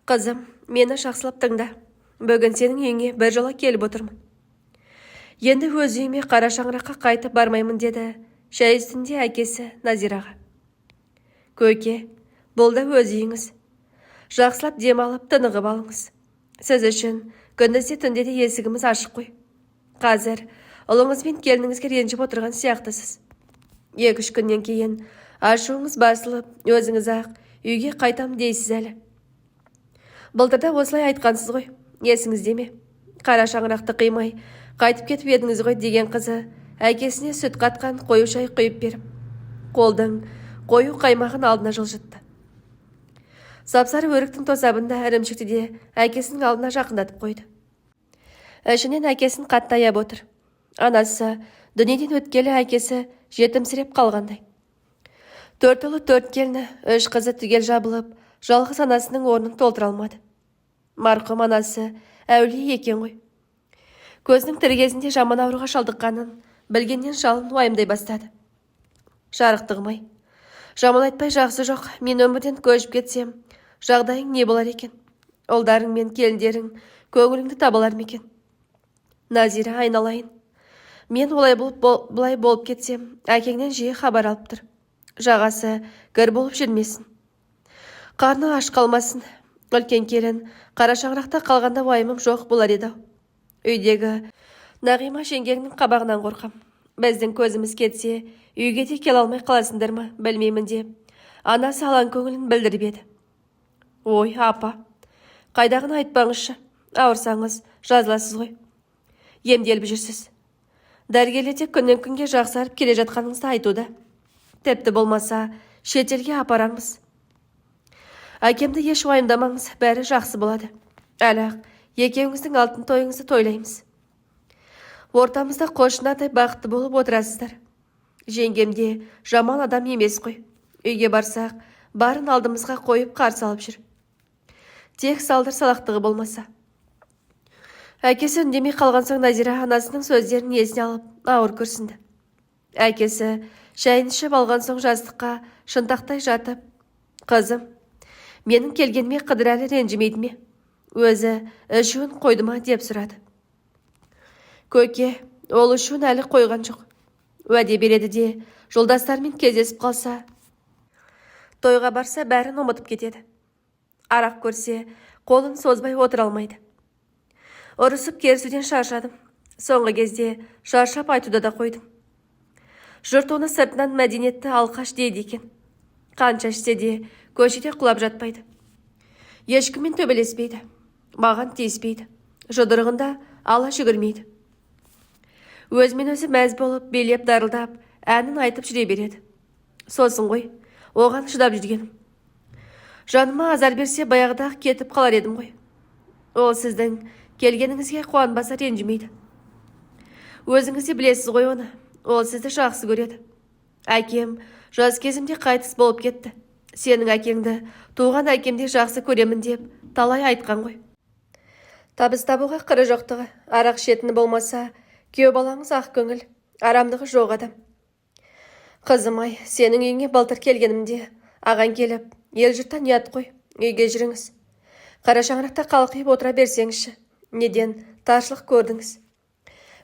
Қызым, мені жақсылап тыңда. Бүгін сенің үйіңе бір жола келіп отырмын. Енді өз үйіме қара шаңыраққа қайтып бармаймын деді шай үстінде әкесі Назираға. Көке, бұл да өз үйіңіз. Жақсылап демалып тынығып алыңыз. Сіз үшін күндіз де түнде де есігіміз ашық қой. Қазір ұлыңыз бен келініңізге ренжіп отырған сияқтысыз. 2-3 күннен кейін ашуыңыз басылып, өзіңіз ақ үйге қайтам дейсіз әлі. Былтырда осылай айтқансыз ғой, есіңізде ме? Қара шаңырақты қимай, қайтып кетіп едіңіз ғой деген қызы әкесіне сүт қатқан қою шай құйып беріп, қолдың қою қаймағын алдына жылжытты. Сапсары өріктің тосабында ірімшікті де әкесінің алдына жақындатып қойды. Ішінен әкесін қатты аяп отыр. Анасы дүниеден өткелі әкесі жетімсіреп қалғандай. 4 ұлы 4 келіні, 3 қызы түгел жабылып, жалғыз анасының орнын толтыра алмады. Марқұм анасы әулие екен ғой. Көзінің тірі кезінде жаман ауруға шалдыққанын білгеннен жалын уайымдай бастады. Жарықтығым-ай, жаман айтпай жақсы жоқ, мен өмірден көшіп кетсем, жағдайың не болар екен? Ұлдарың мен келіндерің көңіліңді табалар ма екен? Назира, айналайын. Мен бұлай болып кетсем, әкеңнен жиі хабар алып тұр. Жағасы гір болып жүрмесін. Қарны аш қалмасын. Үлкен келін қара шаңырақта қалғанда уайымым жоқ болар еді. Үйдегі Нағима жеңгеңнің қабағынан қорқам. Біздің көзіміз кетсе, үйге де келе алмай қаласыңдар ма, білмеймін деп, анасы алаң көңілін білдіріп еді. Ой, апа, қайдағыны айтпаңызшы. Ауырсаңыз, жазыласыз ғой. Емделіп жүрсіз. Дәрігерлер тек күннен күнге жақсарып келе жатқаныңызды айтуда. Тіпті болмаса, шетелге апарармыз. Әкемді еш уайымдамаңыз, бәрі жақсы болады. Әлі-ақ екеуіңіздің алтын тойыңызды тойлаймыз. Ортамызда қошынадай бақытты болып отырасыздар. Жеңгем де жаман адам емес қой. Үйге барсақ, барын алдымызға қойып қарсы алып жүр. Тек салдыр салақтығы болмаса. Әкесі үндемей қалған соң Назира анасының сөздерін есіне алып, ауыр күрсінді. Әкесі шайын ішіп алған соң жастыққа шынтақтай жатып, қызым, менің келгеніме Қыдыр әлі ренжімейді ме? Өзі ішуін қойды ма деп сұрады. Көке, ол ішуін әлі қойған жоқ. Уәде береді де, жолдастарымен кездесіп қалса, тойға барса бәрін ұмытып кетеді. Арақ көрсе, қолын созбай отыра алмайды. Ұрысып керісуден шаршадым. Соңғы кезде шаршап айтуда да қойдым. Жұрт оны сыртынан мәдениетті алқаш дейді екен. Қанша ішсе де көшеде құлап жатпайды. Ешкіммен төбелеспейді. Маған тиіспейді. Жұдырығында ала жүгірмейді. Өзімен өзі мәз болып, билеп дарылдап, әнін айтып жүре береді. Сосын ғой, оған шыдап жүргенім. Жаныма азар берсе, баяғыда кетіп қалар едім ғой. Ол сіздің келгеніңізге қуанбаса ренжімейді. Өзіңіз де білесіз ғой оны. Ол сізді жақсы көреді. Әкем жас кезімде қайтыс болып кетті. Сенің әкеңді туған әкемде жақсы көремін деп талай айтқан ғой. Табыс табуға қыры жоқтығы, арақ ішетіні болмаса, күйеу балаңыз ақ көңіл, арамдығы жоқ адам. Қызым-ай, сенің үйіңе былтыр келгенімде ағаң келіп, ел жұрттан ұят қой, үйге жүріңіз. Қара шаңырақта қалқиып отыра берсеңізші. Неден таршылық көрдіңіз?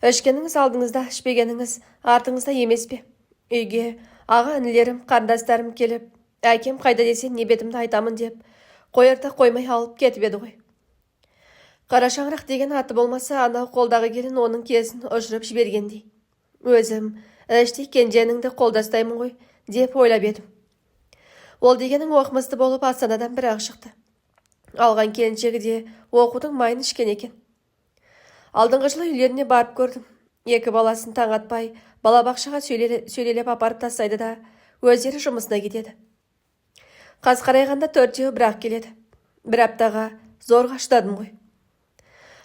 Ішкеніңіз алдыңызда, ішпегеніңіз артыңызда емес пе? Үйге аға інілерім, қарындастарым келіп, әкем қайда десе не бетімді айтамын деп, қойырта қоймай алып кетіп еді ғой. Қара шаңырақ деген аты болмаса, анау қолдағы келін оның кесін ұшырып жібергендей. Өзім іштей кенженіңді қолдастаймын ғой деп ойлап едім. Ол дегенің оқымысты болып Астанадан бір-ақ шықты. Алған келіншегі де оқудың майын ішкен екен. Алдыңғы жылы үйлеріне барып көрдім. 2 баласын таң атпай, балабақшаға сөйлелеп апарып тастайды да, өздері жұмысына кетеді. Қас қарайғанда 4-еу бірақ келеді. Бір аптаға зорға шыдадым ғой.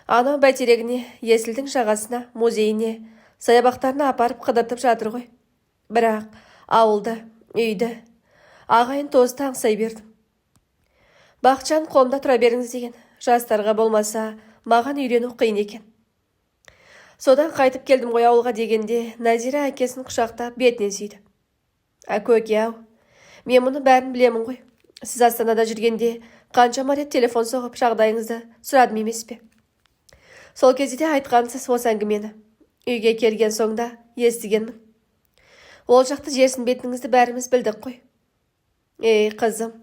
Анау бәйтерегіне, есілдің жағасына, музейіне, саябақтарына апарып қыдыртып жатыр ғой. Бірақ ауылды, үйді, ағайын туысты аңсай бердім. Бақытжан, қолымда тұра беріңіз деген, жастарға болмаса, маған үйрену қиын екен. Содан қайтып келдім ғой ауылға дегенде, Назира әкесін құшақтап бетінен сүйді. Көке-ау, мен мұны бәрін білемін ғой. Сіз Астанада жүргенде Қаншама рет телефон соғып жағдайыңызды сұрадым емес пе? Сол кезде де айтқансыз осы әңгімені. Үйге келген соңда естігенмін. Ол жақты жерсін бетіңізді бәріміз білдік қой. Ей, қызым.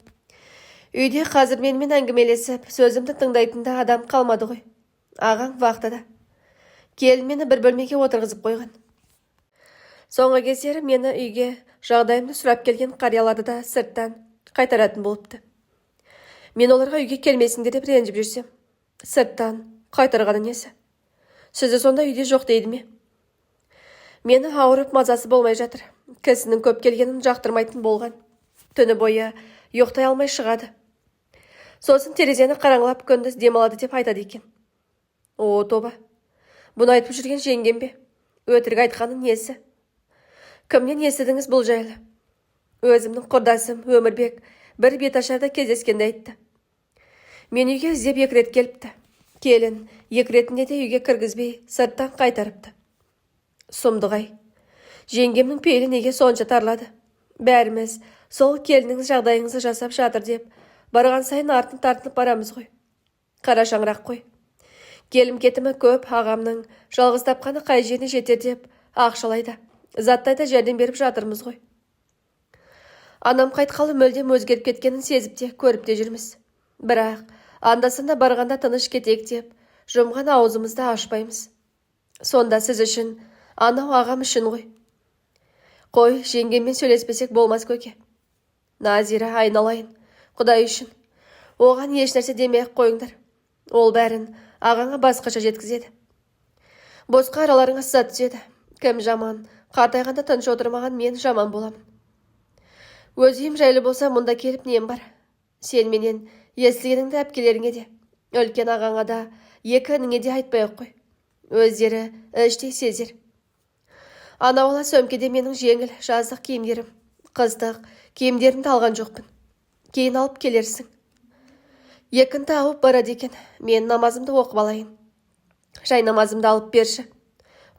Үйде қазір менімен әңгімелесіп, сөзімді тыңдайтында адам қалмады ғой. Ағаң вахтада. Келін мені бір бөлмеге отырғызып қойған. Соңғы кездері мені үйге жағдайымды сұрап келген қарияларды да сырттан қайтаратын болыпты. Мен оларға үйге келмесіңдер деп ренжіп жүрсем, сырттан қайтарғаны несі? Сізді сонда үйде жоқ дейді ме? Мені ауырып мазасы болмай жатыр. Кісінің көп келгенін жақтырмайтын болған. Түні бойы ұйықтай алмай шығады. Сосын терезені қараңғылап күндіз демалады деп айтады екен. О, тоба. Бұны айтып жүрген жеңгем бе? Өтірік айтқаны несі? Кімнен естідіңіз бұл жайлы? Өзімнің құрдасым Өмірбек бір беташарда кездескенде айтты. Мен үйге іздеп 2 рет келіпті. Келін 2 ретінде де үйге кіргізбей сырттан қайтарыпты. Сұмдық-ай. Жеңгемнің пейілі неге сонша тарлады? Бәріміз сол келініңіз жағдайыңызды жасап жатыр деп, барған сайын артын тартынып барамыз ғой. Қара шаңырақ қой. Келім кетімі көп, ағамның жалғыз тапқаны қай жеріне жетер деп ақшалайда, заттайда жәрдем беріп жатырмыз ғой. Анам қайтқалы мүлдем өзгеріп кеткенін сезіп те, көріп те жүрміз. Бірақ анда-санда барғанда тыныш кетейік деп, жұмған аузымызды ашпаймыз. Сонда сіз үшін, анау ағам үшін ғой. Қой, жеңгеммен сөйлеспесек болмас көке. Назира, айналайын, Құдай үшін. Оған еш нәрсе демей қойыңдар. Ол бәрін ағаңа басқаша жеткізеді. Босқа араларыңа сызат түседі. Кім жаман, қартайғанда тыныш отырмаған мен жаман боламын. Өз үйім жайлы болса, мұнда келіп нем бар? Сен менен естігеніңді әпкелеріңе де, үлкен ағаңа да, 2 ініңе де айтпай қой. Өздері іштей сезер. Анаула сөмкеде менің жеңіл жаздық киімдерім, қыздық киімдерімді алған жоқпын. Кейін алып келерсің. Екінті ауып барады екен. Мен намазымды оқып алайын. Жай намазымды алып берші.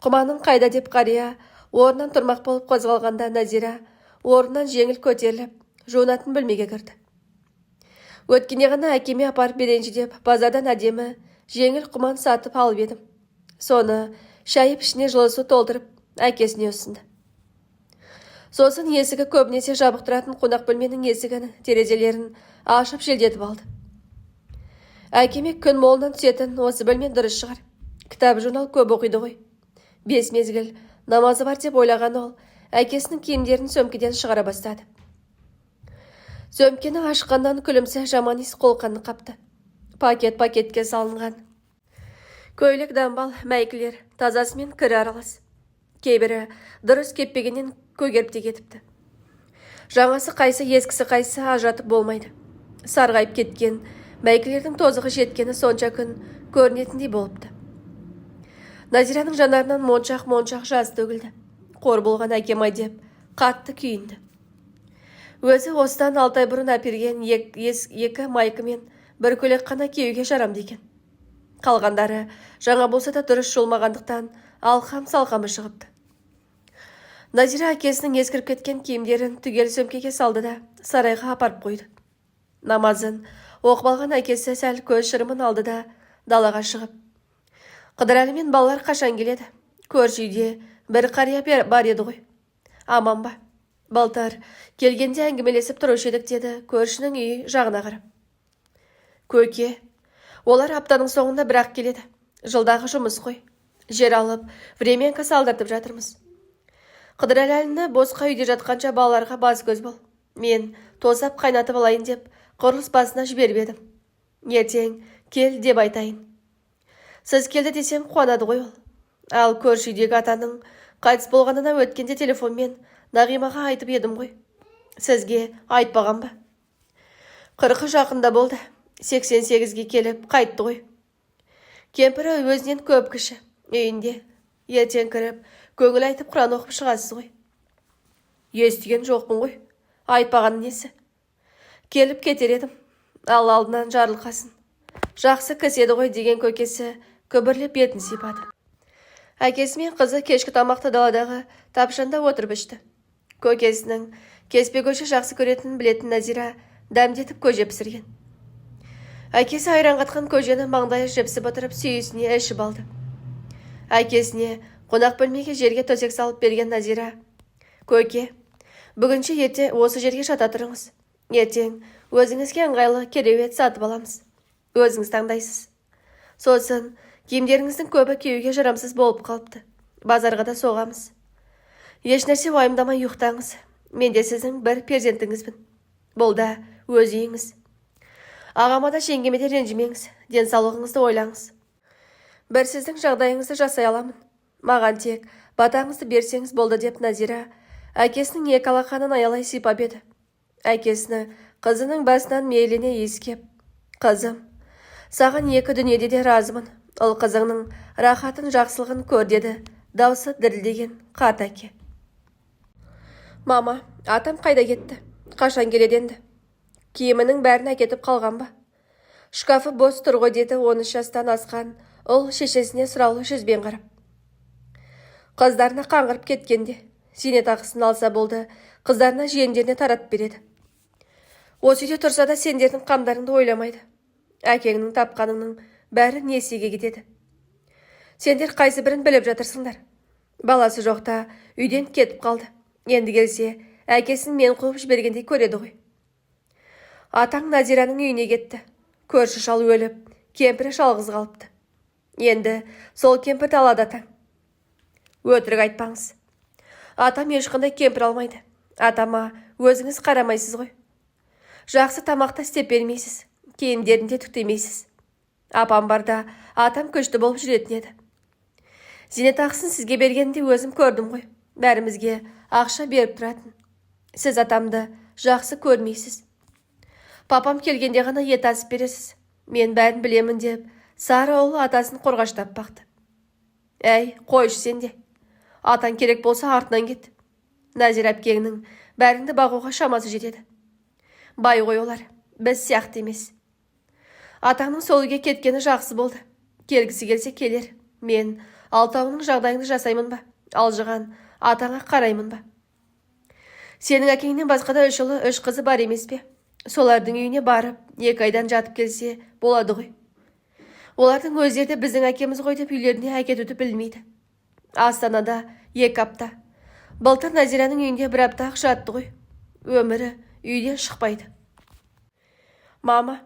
Құманың қайда деп қария орнынан тұрмақ болып қозғалғанда Назира орнынан жеңіл көтеріліп, жуынатын бөлмеге кірді. Өткенде ғана әкеме апарып берейінші деп базардан әдемі жеңіл құман сатып алып едім. Соны шайып ішіне жылы су толтырып әкесіне ұсынды. Сосын есігі көбінесе жабық тұратын қонақ бөлменің есігін, терезелерін ашып желдетіп алды. Әкеме күн молынан түсетін осы бөлмен дұрыс шығар. Кітап журнал көп оқиды ғой. 5 мезгіл намазы бар деп ойлаған ол, әкесінің киімдерін сөмкеден шығара бастады. Сөмкені ашқаннан күлімсі жаман иіс қолқаны қапты. Пакетке салынған көйлек, дамбал, мәйкілер, тазасымен кірі аралас. Кейбірі дұрыс кеппегеннен көгеріп те кетіпті. Жаңасы қайсы, ескісі қайсы ажыратып болмайды. Сарғайып кеткен мәйкілердің тозығы жеткені сонша күн көрінетіндей болыпты. Назираның жанарынан моншақ жас төгілді. Қор болған әкем-ай деп қатты күйінді. Өзі осыдан 6 ай бұрын әперген 2 майкі мен 1 көйлек қана киюге жарамды екен. Қалғандары жаңа болса да дұрыс жолмағандықтан алқам-салқамы шығыпты. Назира әкесінің ескіріп кеткен киімдерін түгел сөмкеге салды да сарайға апарып қойды. Намазын оқып алған әкесі сәл көз шырымын алды да далаға шығып. Қыдырәлі мен балалар қашан келеді? Көрші үйде бір қария бар еді ғой. Аман ба? Балтар келгенде әңгімелесіп тұрушы едік деді көршінің үйі жағына қарап. Көке, олар аптаның соңында бірақ келеді. Жылдағы жұмыс қой. Жер алып, временка салдыртып жатырмыз. Қыдырәліні босқа үйде жатқанша балаларға баз көз бол. Мен тосап қайнатып алайын деп құрылыс басына жіберіп едім. Ертең кел деп айтайын. Сіз келді десем қуанады ғой ол. Ал көрші үйдегі атаның қайтыс болғанына өткенде телефонмен Нағимаға айтып едім ғой. Сізге айтпаған ба? 40 жақында болды. 88-ге келіп қайтты ғой. Кемпірі өзінен көп кіші. Үйінде ертең кіріп, көңіл айтып Құран оқып шығасыз ғой. Естіген жоқпын ғой. Айтпаған несі? Келіп кетер едім. Ал алдынан жарылқасын. Жақсы кісі еді ғой деген көкесі күбірлеп бетін сипады. Әкесі мен қызы кешкі тамақты даладағы тапшанда отырып ішті. Көкесінің кеспе көше жақсы көретінін білетін Назира дәмдетіп көже пісірген. Әкесі айран қатқан көжені маңдайы жіпсіп отырып сүйісіне ішіп алды. Әкесіне қонақ бөлмеге жерге төсек салып берген Назира: «Көке, бүгінше ерте осы жерге жата тұрыңыз. Ертең өзіңізге ыңғайлы кереует сатып аламыз. Өзіңіз таңдайсыз. Сосын киімдеріңіздің көбі киюге жарамсыз болып қалыпты. Базарға да соғамыз. Ешнәрсе уайымдамай ұйықтаңыз. Мен де сіздің бір перзентіңізбін. Бұл да өз үйіңіз. Ағама да жеңгеме де ренжімеңіз. Денсаулығыңызды ойлаңыз. Бір сіздің жағдайыңызды жасай аламын. Маған тек батаңызды берсеңіз болды» деп Назира әкесінің екі алақанын аялай сипап еді. Әкесінің қызының басынан мейіліне иіскеп: «Қызым, саған екі дүниеде де разымын. Ол қызыңның рахатын, жақсылығын көр» деді даусы дірілдеген қарт әке. «Мама, атам қайда кетті? Қашан келеді енді? Киімінің бәрін әкетіп қалған ба? Шкафы бос тұр ғой» деді 13 жастан асқан ұл шешесіне сұраулы жүзбен қарап. Қыздарына қаңғырып кеткенде зейнетақысын алса болды, қыздарына жиендеріне таратып береді. Осы үйде тұрса да сендердің қамдарыңды ойламайды. Әкеңнің тапқаныңның бәрі несиеге кетеді. Сендер қайсы бірін біліп жатырсыңдар. Баласы жоқта үйден кетіп қалды. Енді келсе, әкесін мен қуып жібергендей көреді ғой. Атаң Назираның үйіне кетті. Көрші шал өліп, кемпірі жалғыз қалыпты. Енді сол кемпірді алады атаң. Өтірік айтпаңыз. Атам ешқандай кемпір алмайды. Атама өзіңіз қарамайсыз ғой. Жақсы тамақта істеп бермейсіз. Киімдерінде түктемейсіз. Апам барда атам күшті болып жүретін еді. Зейнетақысын сізге бергенде өзім көрдім ғой. Бәрімізге ақша беріп тұратын. Сіз атамды жақсы көрмейсіз. Папам келгенде ғана ет асып бересіз. Мен бәрін білемін деп сары ұл атасын қорғаштап бақты. Әй, қойшы сенде. Атан керек болса артынан кет. Назира әпкеңнің бәріңді бағуға шамасы жетеді. Бай ғой олар, біз сияқты емес. Атаңның сол үйге кеткені жақсы болды. Келгісі келсе келер. Мен алтауының жағдайыңды жасаймын ба? Алжыған атаңа қараймын ба? Сенің әкеңнен басқа да 3 ұлы 3 қызы бар емес пе? Солардың үйіне барып 2 айдан жатып келсе болады ғой. Олардың өздері де біздің әкеміз ғой деп үйлеріне әкетуді білмейді. Астанада 2 апта. Былтыр Назираның үйінде 1 апта жатты ғой. Өмірі үйден шықпайды. Мама,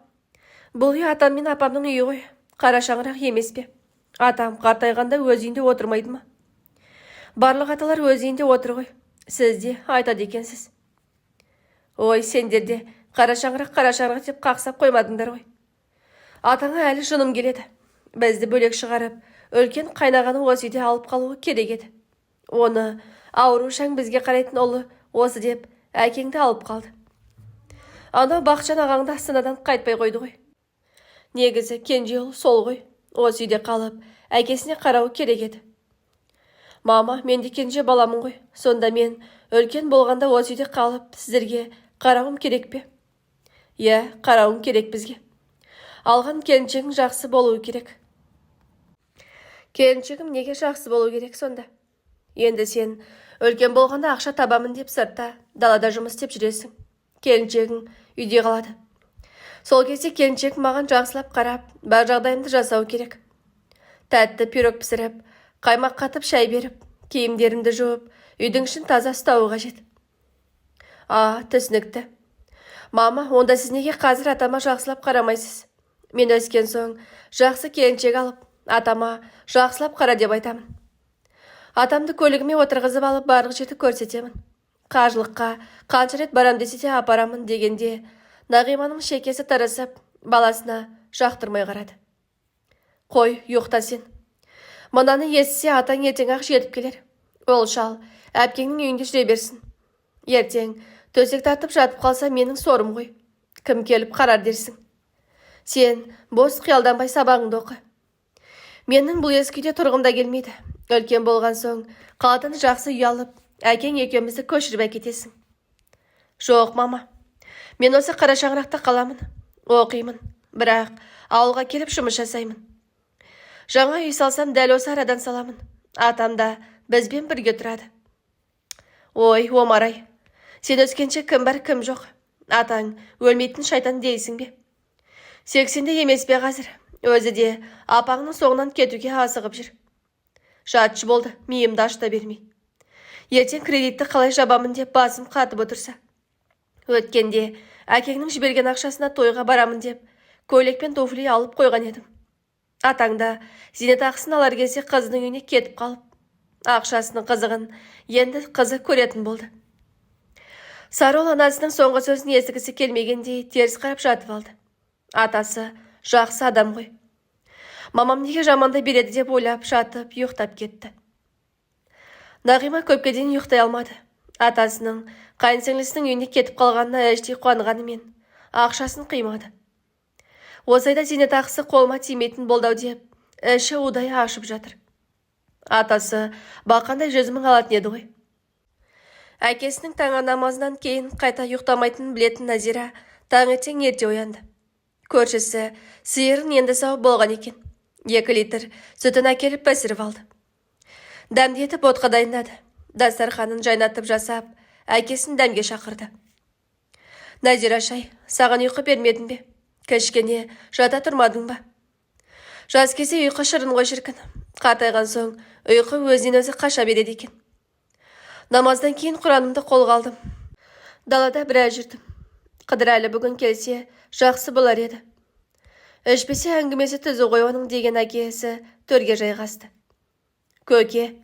бұл үй атам мен апамның үйі ғой. Қара шаңырақ емес пе? Атам қартайғанда өз үйінде отырмайды ма? Барлық аталар өз үйінде отыр ғой. Сіз де айтады екенсіз. Ой, сендер де қара шаңырақ деп қақсап қоймадыңдар ғой. Атаңа әлі жыным келеді. Бізді бөлек шығарып, үлкен қайнағаны осы үйде алып қалуы керек еді. Оны аурушаң бізге қарайтын ұлы осы деп әкеңді алып қалды. Анау Бақытжан ағаңда Астанадан қайтпай қойды ғой. Негізі кенже ұл сол ғой. Осы үйде қалып, әкесіне қарауы керек еді. Мама, мен де кенже баламын ғой. Сонда мен үлкен болғанда осы үйде қалып, сіздерге қарауым керек пе? Иә, қарауым керек бізге. Алған келіншегің жақсы болуы керек. Келіншегім неге жақсы болу керек сонда? Енді сен үлкен болғанда ақша табамын деп сыртта, далада жұмыс істеп жүресің. Келіншегің үйде қалады. Сол кезде келіншек маған жақсылап қарап, бар жағдайымды жасау керек. Тәтті пирог пісіріп, қаймақ қатып шай беріп, киімдерімді жуып, үйдің ішін таза ұстауы қажет. Түсінікті. Мама, онда сіз неге қазір атама жақсылап қарамайсыз? Мен өскен соң жақсы келіншек алып, атама жақсылап қара деп айтамын. Атамды көлігіме отырғызып алып барлық жерді көрсетемін. Қажылыққа қанша рет барам десе де апарамын дегенде Нағиманың шекесі тырысып, баласына жақтырмай қарады. Қой, ұйықта сен. Мынаны естісе атаң ертең ақ жетіп келер. Ол шал әпкеңнің үйінде жүре берсін. Ертең төсек тартып жатып қалса менің сорым ғой. Кім келіп қарар дерсің? Сен бос қиялданбай сабағыңды оқы. Менің бұл ескі үйде тұрғым да келмейді. Үлкен болған соң қаладан жақсы үй алып, әкең екеумізді көшіріп әкетесің. Жоқ, мама. Мен осы қара шаңырақта қаламын, оқимын, бірақ ауылға келіп жұмыс жасаймын. Жаңа үй салсам дәл осы арадан саламын. Атам да бізбен бірге тұрады. Ой, Омарай, сен өскенше кім бар, кім жоқ. Атаң өлмейтін шайтан дейсің бе? 80-де емес пе қазір? Өзі де апаңның соңынан кетуге асығып жүр. Жатшы болды, миымды ашта бермей. Ертең кредитті қалай жабамын деп басым қатып отырса. Өткенде әкеңнің жіберген ақшасына тойға барамын деп көйлек пен туфли алып қойған едім. Атаңда зейнетақысын алар кезде қызының үйіне кетіп қалып, ақшасының қызығын енді қызы көретін болды. Сарол анасының соңғы сөзін естігісі келмегендей теріс қарап жатып алды. Атасы жақсы адам ғой. Мамам неге жамандай береді деп ойлап жатып ұйықтап кетті. Нағима көпке дейін ұйықтай алмады. Атасының қайынсіңлісінің үйіне кетіп қалғанына іштей қуанғанымен ақшасын қимады. Осы айда зейнетақысы қолыма тимейтін болдау деп іші удай ашып жатыр. Атасы бақандай 100 000 алатын еді ғой. Әкесінің таңғы намазынан кейін қайта ұйықтамайтынын білетін Назира таңертең ерте оянды. Көршісі сиырын енді сауып болған екен. 2 литр сүтін әкеліп пісіріп алды. Дәмді етіп отқа дайындады. Дастарханын жайнатып жасап, әкесін дәмге шақырды. Назира шай, саған ұйқы бермедім бе? Кішкене жата тұрмадың ба? Жас кезде ұйқы шырын ғой шіркін. Қартайған соң ұйқы өзінен өзі қаша береді екен. Намаздан кейін Құранымды қолға алдым. Далада біраз жүрдім. Қыдырәлі бүгін келсе, жақсы болар еді. Ішпесе әңгімесі түзу ғой оның деген әкесі төрге жайғасты. Көке,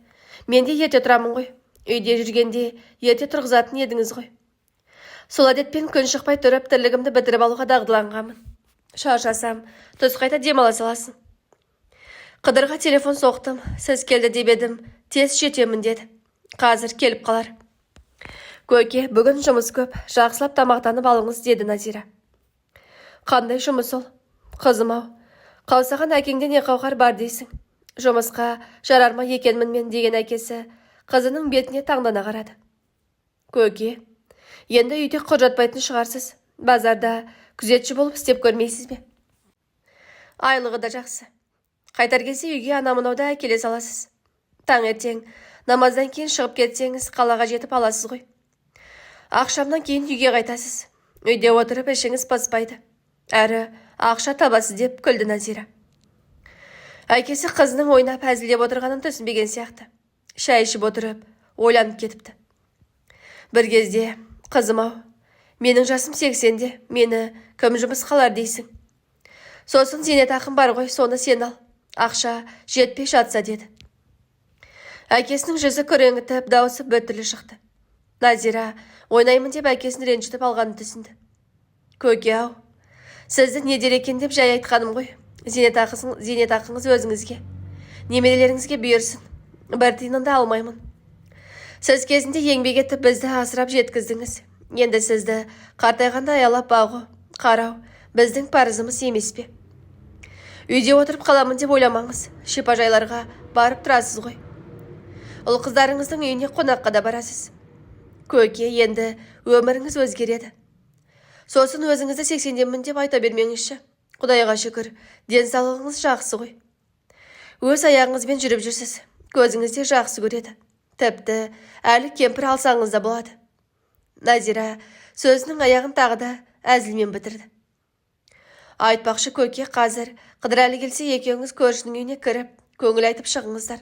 мен де ерте тұрамын ғой. Үйде жүргенде ерте тұрғызатын едіңіз ғой. Сол әдетпен күн шықпай тұрып тірлігімді бітіріп алуға дағдыланғанмын. Шаршасам, түс қайта демала саласың. Қыдырға телефон соқтым, сіз келді деп едім, тез жетемін деді. Қазір келіп қалар. Көке, бүгін жұмыс көп, жақсылап тамақтанып алыңыз деді Назира. Қандай жұмыс ол? Қызым-ау, қаусаған әкеңде не қауқар бар дейсің? Жұмысқа жарар ма екенмін мен деген әкесі қызының бетіне таңдана қарады. Көке, енді үйде құр жатпайтын шығарсыз. Базарда күзетші болып істеп көрмейсіз бе? Айлығы да жақсы. Қайтар кезде үйге анамынауда әкеле саласыз. Таңертең намаздан кейін шығып кетсеңіз қалаға жетіп аласыз ғой. Ақшамнан кейін үйге қайтасыз. Үйде отырып ішіңіз паспайды. Әрі ақша табасыз деп күлді Назира. Әкесі қызының ойнап әзілдеп отырғанын түсінбеген сияқты. Шай ішіп отырып, ойланып кетіпті. Бір кезде, қызым-ау, менің жасым 80-де, мені кім жұмыс қалар дейсің? Сосын зейнетақым бар ғой, соны сен ал. Ақша жетпей жатса деді. Әкесінің жүзі күреңітіп, дауысы біртүрлі шықты. Назира ойнаймын деп әкесін ренжітіп алғанын түсінді. Көке-ау, сізді не дер екен деп жай айтқаным ғой. Зейнетақыңыз өзіңізге, немерелеріңізге бұйырсын. Бір тиынын да алмаймын. Сіз кезінде еңбек етіп бізді асырап жеткіздіңіз. Енді сізді қартайғанда аялап бағу, қарау біздің парызымыз емес пе? Үйде отырып қаламын деп ойламаңыз. Шипажайларға барып тұрасыз ғой. Ұл қыздарыңыздың үйіне қонаққа да барасыз. Көке, енді өміріңіз өзгереді. Сосын өзіңізді 80-демін деп айта бермеңізші. Құдайға шүкір, денсаулығыңыз жақсы ғой. Өз аяғыңызбен жүріп жүрсіз. Көзіңізде жақсы көреді. Тіпті әлі кемпір алсаңыз да болады. Назира сөзінің аяғын тағы да әзілмен бітірді. Айтпақшы көке, қазір Қыдырәлі келсе екеуіңіз көршінің үйіне кіріп, көңіл айтып шығыңыздар.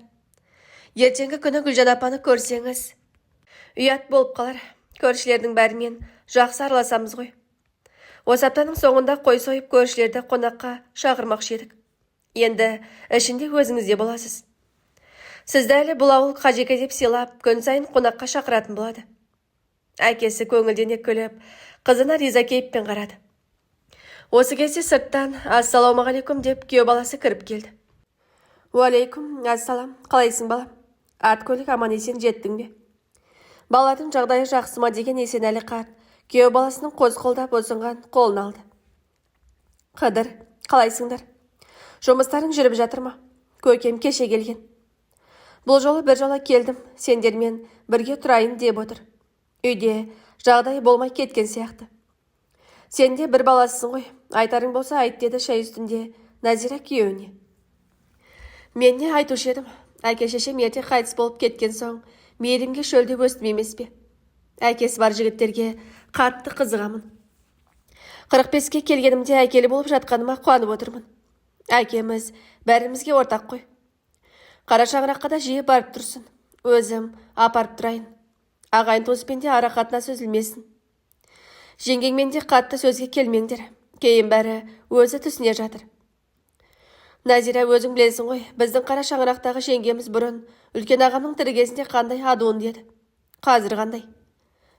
Ертеңгі күні Гүлжан апаны көрсеңіз, ұят болып қалар. Көршілердің бәрімен жақсы араласамыз ғой. Осы аптаның соңында қой сойып көршілерді қонаққа шақырмақшы едік. Енді ішінде өзіңізде боласыз. Сізді әлі бұл ауыл қажеке деп сыйлап, күн сайын қонаққа шақыратын болады. Әкесі көңілдене күліп, қызына риза кейіппен қарады. Осы кезде сырттан ассалаумағалейкум деп күйеу баласы кіріп келді. Уалейкум, ассалам, қалайсың балам? Ат көлік аман есен жеттің бе? Балалардың жағдайы жақсы ма деген Есенәлі қарт күйеу баласының қос қолдап ұсынған қолын алды. Қыдыр, қалайсыңдар? Жұмыстарың жүріп жатыр ма? Көкем кеше келген. Бұл жолы бір жола келдім, сендермен бірге тұрайын деп отыр. Үйде жағдай болмай кеткен сияқты. Сен де бір баласысың ғой, айтарың болса айт деді шай үстінде Назира күйеуіне. Мен не айтушы едім, әке-шешем ерте қайтыс болып кеткен соң, мейірімге шөлдеп өстім емес пе? Әкесі бар жігіттерге қатты қызығамын. 45-ке келгенімде әкелі болып жатқаныма қуанып отырмын. Әкеміз бәрімізге ортақ қой. Қара шаңыраққа да жиі барып тұрсын. Өзім апарып тұрайын. Ағайын туыспен де ара қатынас үзілмесін. Жеңгеңмен де қатты сөзге келмеңдер. Кейін бәрі өзі түсіне жатыр. Назира, өзің білесің ғой, біздің қара шаңырақтағы жеңгеміз бұрын үлкен ағамның тірі кезінде қандай адуын деді. Қазір қандай?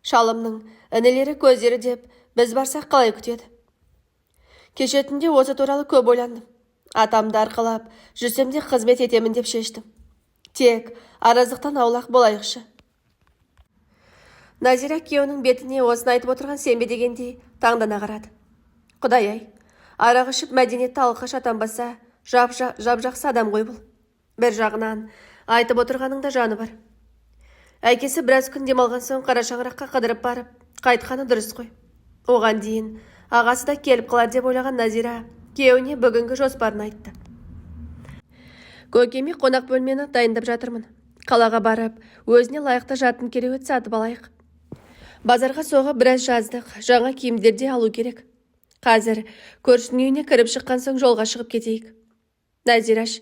Шалымның інілері көздері деп біз барсақ қалай күтеді? Кеше түнде осы туралы көп ойландым. Атамды арқалап жүрсем де қызмет етемін деп шештім. Тек араздықтан аулақ болайықшы. Назира күйеуінің бетіне осыны айтып отырған сенбе дегендей таңдана қарады. Құдай-ай, арақ ішіп мәдениетті алқаш атанбаса, жап-жақсы адам ғой бұл. Бір жағынан айтып отырғаның да жаны бар. Әкесі біраз күн демалған соң қара шаңыраққа қыдырып барып, қайтқаны дұрыс қой. Оған дейін ағасы да келіп қалар деп ойлаған Назира күйеуіне бүгінгі жоспарын айтты. Көкеме қонақ бөлмені дайындап жатырмын. Қалаға барып, өзіне лайықты жатын кереует сатып алайық. Базарға соғып біраз жаздық, жаңа киімдер де алу керек. Қазір көршінің үйіне кіріп шыққан соң жолға шығып кетейік. Назираш,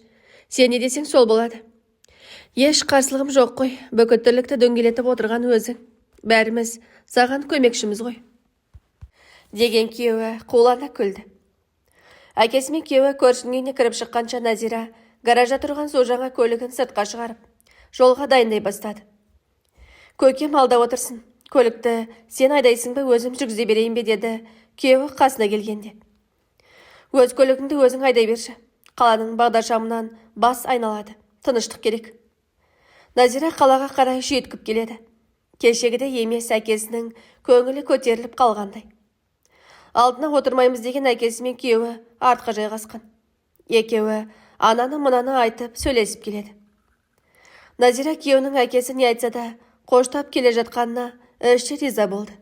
сен не десең сол болады. Еш қарсылығым жоқ қой, бүкіл тірлікті дөңгелетіп отырған өзің. Бәріміз саған көмекшіміз ғой. Деген күйеуі қулана күлді. Әкесі мен күйеуі көршінің үйіне кіріп шыққанша Назира гаражда тұрған су жаңа көлігін сыртқа шығарып, жолға дайындай бастады. Көкем алда отырсын, көлікті сен айдайсың ба, өзім жүргізе берейін бе деді күйеуі қасына келгенде. Өз көлігіңді өзің айдай берші. Қаланың бағдаршамынан бас айналады. Тыныштық керек. Назира қалаға қарай жүйткіп келеді. Кешегіде емес әкесінің көңілі көтеріліп қалғандай. Алдына отырмаймыз деген әкесі мен күйеуі артқа жайғасқан. Екеуі ананы мұнаны айтып сөйлесіп келеді. Назира күйеуінің әкесі не айтса да қоштап келе жатқанына іші риза болды.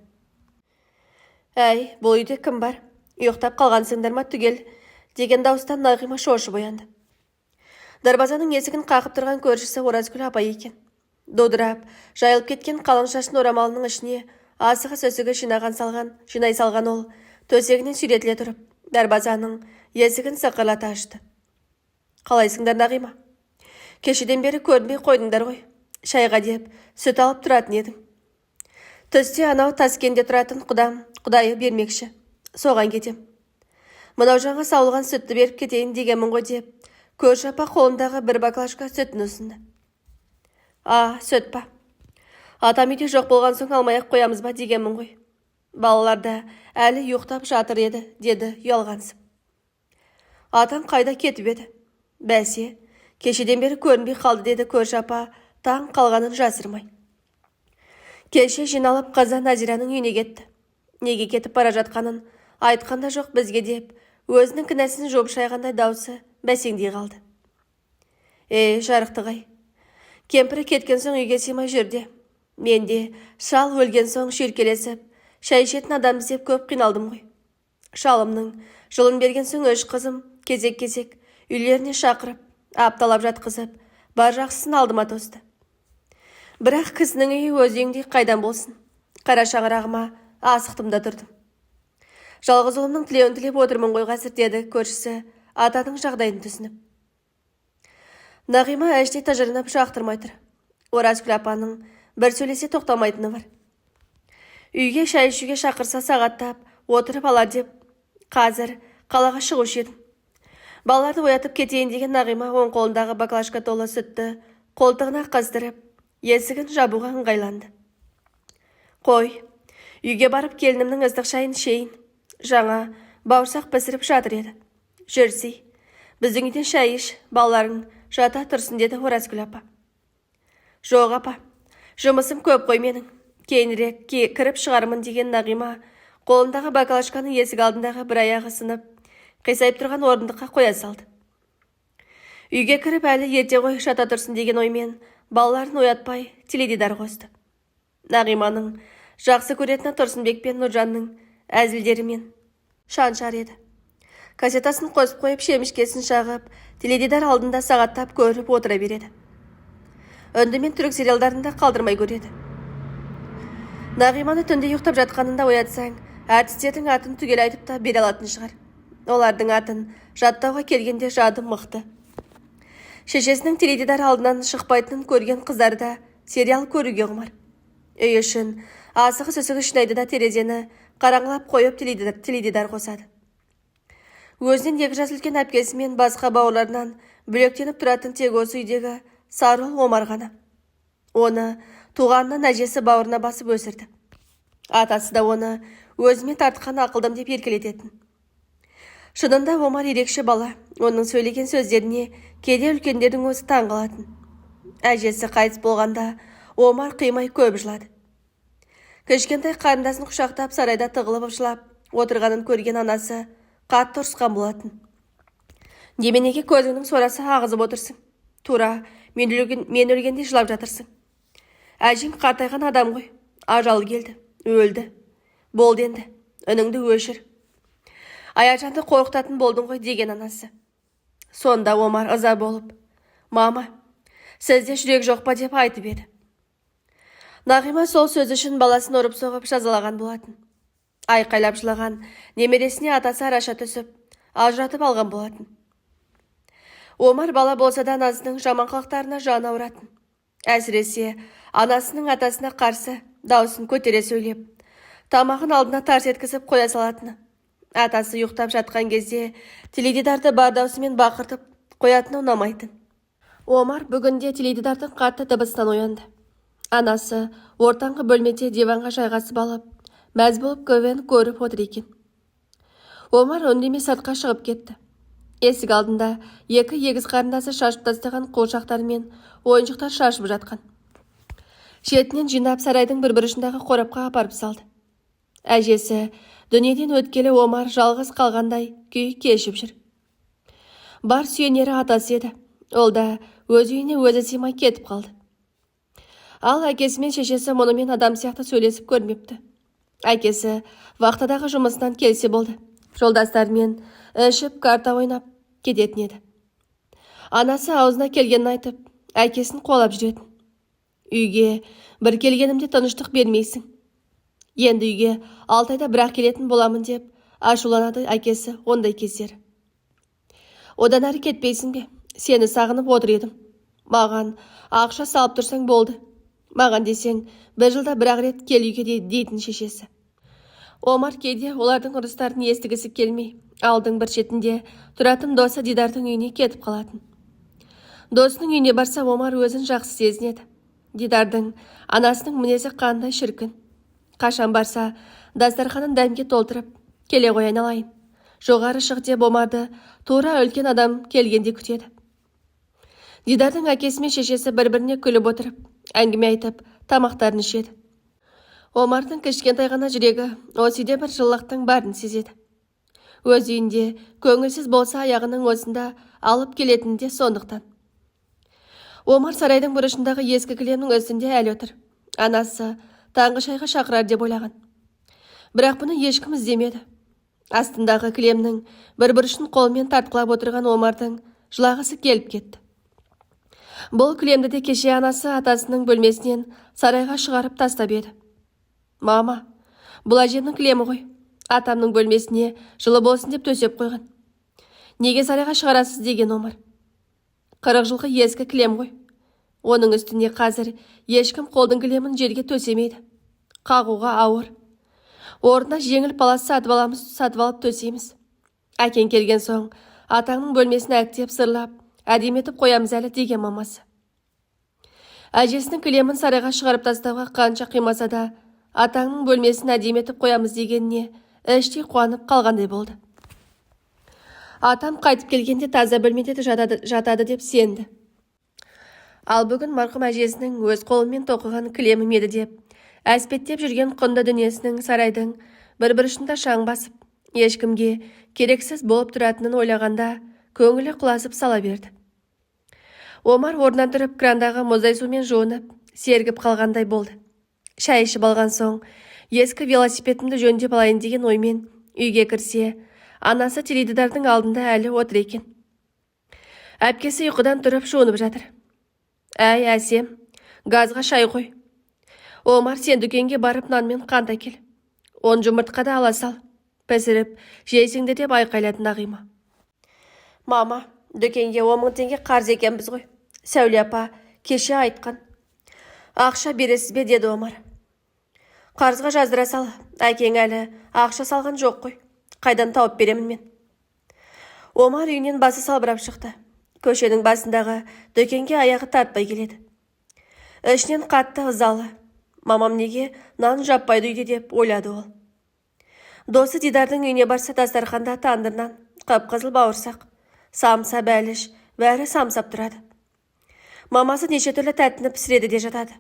Әй, бұл үйде кім бар? Ұйықтап қалғансыңдар ма түгел? Деген дауыстан Нағима шошып оянды. Дарбазаның есігін қақып тұрған көршісі Оразгүл апай екен. Додырап, жайылып кеткен қалың шашын орамалының ішіне асығы сөсігі жинай салған ол, төсегінен сүйретіле тұрып, дарбазаның есігін сықырлата ашты. Қалайсыңдар Нағима? Кешеден бері көрінбей қойдыңдар ғой. Шайға деп сүт алып тұратын едің. Түсте анау Таскенде тұратын құдайы бермекші. Соған кетем. Мынау жаңа сауылған сүтті беріп кетейін дегенмін ғой деп, көрші апа қолындағы бір баклажка сүтін ұсынды. Сүт па. Атам үйде жоқ болған соң алмай-ақ қоямыз ба дегенмін ғой. Балалар да әлі ұйықтап жатыр еді, деді ұялғансып. Атам қайда кетіп еді? Бәсе, кешеден бері көрінбей қалды, деді көрші апа таң қалғанын жасырмай. Кеше жиналып қаза Назираның үйіне кетті. Неге кетіп бара жатқанын айтқанда жоқ бізге деп, өзінің кінәсін жуып шайғандай даусы бәсеңдей қалды. Жарықтық-ай. Кемпірі кеткен соң үйге сыймай жүрді. Мен де шал өлген соң шүйіркелесіп, шай ішетін адамды деп көп қиналдым ғой. Шалымның жылын берген соң 3 қызым кезек-кезек үйлеріне шақырып, апталап жатқызып, бар жақсысын алдыма тосты. Бірақ кісінің үйі өз үйіңдей қайдан болсын. Қара шаңырағыма асықтым да тұрдым. Жалғыз ұлымның тілеуін тілеп отырмын ғой қазір, деді көршісі атаның жағдайын түсініп. Нағима әште тажырынып шақтырмай тұр. Оразгүл апаның бір сөйлесе тоқтамайтыны бар. Үйге шай ішуге шақырса сағаттап отырып алар деп, қазір қалаға шығушы едім. Балаларды оятып кетейін деген Нағима оң қолындағы баклажка толы сүтті қолтығына қыздырып, есігін жабуға ыңғайланды. Қой, үйге барып келінімнің ыстық шайын ішейін. Жаңа бауырсақ пісіріп жатыр еді. Жүрсей, біздің үйден шай іш, балаларың жата тұрсын, деді Оразгүл апа. Жоқ апа, жұмысым көп қой менің. Кейінірек кіріп шығармын деген Нағима қолындағы баклажканы есік алдындағы бір аяғы сынып, қисайып тұрған орындыққа қоя салды. Үйге кіріп әлі ерте ғой, жата тұрсын деген оймен балаларын оятпай теледидар қосты. Нағиманың жақсы көретіні Тұрсынбек пен Нұржанның әзілдерімен шаншар еді. Кассетасын қосып қойып, шемішкесін шағып, теледидар алдында сағаттап көріп отыра береді. Үнді мен түрік сериалдарында қалдырмай көреді. Нағиманы түнде ұйықтап жатқанында оятсаң, Әртістердің атын түгел айтып та бере алатын шығар. Олардың атын жаттауға келгенде жады мықты. Шешесінің теледидар алдынан шықпайтынын көрген қыздар да сериал көруге құмар. Үй үшін асығы сүсігі шынайды да терезені қараңғылап қойып теледидар қосады. Өзінен 2 жас үлкен әпкесі мен басқа бауырларынан бөлектеніп тұратын тек осы үйдегі сары ұл Омар ғана. Оны туғанынан әжесі бауырына басып өсірді. Атасы да оны өзіме тартқан ақылдым деп еркелететін. Шынында Омар ерекше бала. Оның сөйлеген сөздеріне кейде үлкендердің өзі таң қалатын. Әжесі қайтыс болғанда Омар қимай көп жылады. Кішкентай қарындасын құшақтап сарайда тығылып жылап отырғанын көрген анасы қатты ұрысқан болатын. Неменеге көзіңнің сорасы ағызып отырсың? Тура, мен өлгенде жылап жатырсың. Әжең қартайған адам ғой. Ажалы келді, өлді. Болды енді, үніңді өшір. Аяжанды қорқытатын болдың ғой деген анасы. Сонда Омар ыза болып, мама, сізде жүрек жоқ па деп айтып еді. Нағима сол сөз үшін баласын ұрып соғып жазалаған болатын. Айқайлап жылаған немересіне атасы араша түсіп, ажыратып алған болатын. Омар бала болса да анасының жаман қылықтарына жаны ауыратын. Әсіресе анасының атасына қарсы даусын көтере сөйлеп, тамағын алдына тарс еткізіп қоя салатыны. Атасы ұйықтап жатқан кезде теледидарды бар даусымен бақыртып қоятыны ұнамайтын. Омар бүгінде теледидардың қатты дыбыстан оянды. Анасы ортаңғы бөлмеде диванға жайғасып алып, мәз болып көвен көріп отыр екен. Омар үндемей сыртқа шығып кетті. Есік алдында 2 егіз қарындасы шашып тастаған қуыршақтар мен ойыншықтар шашып жатқан. Шетінен жинап сарайдың бір бұрышындағы қорапқа апарып салды. Әжесі дүниеден өткелі Омар жалғыз қалғандай күй кешіп жүр. Бар сүйенері атасы еді. Ол да өз үйіне өзі сыймай кетіп қалды. Ал әкесі мен шешесі мұнымен адам сияқты сөйлесіп көрмепті. Әкесі вақтадағы жұмысынан келсе болды. Жолдастарымен ішіп карта ойнап кететін еді. Анасы аузына келгенін айтып, әкесін қолап жүретін. Үйге бір келгенімде тыныштық бермейсің. Енді үйге 6 айда бірақ келетін боламын деп ашуланады әкесі ондай кездер. Одан әрі кетпейсің бе? Сені сағынып отыр едім. Маған ақша салып тұрсаң болды. Маған десең, 1 жылда бірақ рет кел үйге дейтін шешесі. Омар кейде олардың ұрыстарын естігісі келмей, алдың бір шетінде тұратын досы Дидардың үйіне кетіп қалатын. Досының үйіне барса, Омар өзін жақсы сезінеді. Дидардың анасының мінезі қандай шіркін. Қашан барса, дастарханын дәмге толтырып, келе ғой айналайын. Жоғары шық деп Омарды тура үлкен адам келгенде күтеді. Дидардың әкесі мен шешесі бір-біріне күліп отырып, әңгіме айтып, тамақтарын ішеді. Омардың кішкентай ғана жүрегі осы үйде бір жылылықтың барын сезеді. Өз үйінде көңілсіз болса аяғының осында алып келетіні де сондықтан. Омар сарайдың бұрышындағы ескі кілемнің үстінде әлі отыр. Анасы таңғы шайға шақырар деп ойлаған. Бірақ бұны ешкім іздемеді. Астындағы кілемнің бір бұрышын қолмен тартқылап отырған Омардың жылағысы келіп кетті. Бұл кілемді де кеше анасы атасының бөлмесінен сарайға шығарып тастап еді. Мама, бұл әжемнің кілемі ғой. Атамның бөлмесіне жылы болсын деп төсеп қойған. Неге сарайға шығарасыз деген Омар. 40 жылғы ескі кілем ғой. Оның үстіне қазір ешкім қолдың кілемін жерге төсемейді. Қағуға ауыр. Орнына жеңіл палас сатып алып төсейміз. Әкең келген соң атаңның бөлмесін әктеп сырлап, әдеметіп қоямыз әлі деген мамасы. Әжесінің кілемін сарайға шығарып тастауға қанша қимаса да, атаңның бөлмесін әдеметіп қоямыз дегеніне іштей қуанып қалғандай болды. Атам қайтып келгенде таза бөлмеде жатады деп сенді. Ал бүгін марқұм әжесінің өз қолымен тоқыған кілемі еді деп, әспеттеп жүрген құнды дүниесінің сарайдың бір бұрышында шаң басып, ешкімге керексіз болып тұратынын ойлағанда көңілі құласып сала берді. Омар орнынан тұрып крандағы мұздай сумен жуынып, сергіп қалғандай болды. Шай ішіп алған соң, ескі велосипедімді жөндеп алайын деген оймен үйге кірсе, анасы теледидардың алдында әлі отыр екен. Әпкесі ұйқыдан тұрып жуынып жатыр. Әй, әсем, газға шай қой. Омар, сен дүкенге барып нан мен қант әкел. 10 жұмыртқа да ала сал. Пісіріп, жейсіңді деп айқайлады Нағима. Мама, дүкенге 10 мың теңге қарыз екенбіз ғой. Сәуле апа кеше айтқан. Ақша бересіз бе, деді Омар. Қарызға жаздыра сал, әкең әлі ақша салған жоқ қой. Қайдан тауып беремін мен? Омар үйінен басы салбырап шықты. Көшенің басындағы дүкенге аяғы тартпай келеді. Ішінен қатты ызалы. Мамам неге нан жаппайды үйде деп ойлады ол. Досы Дидардың үйіне барса дастарханда тандырнан, қып-қызыл бауырсақ, самса бәліш, бәрі самсап тұрады. Мамасы неше түрлі тәттіні пісіреді де жатады.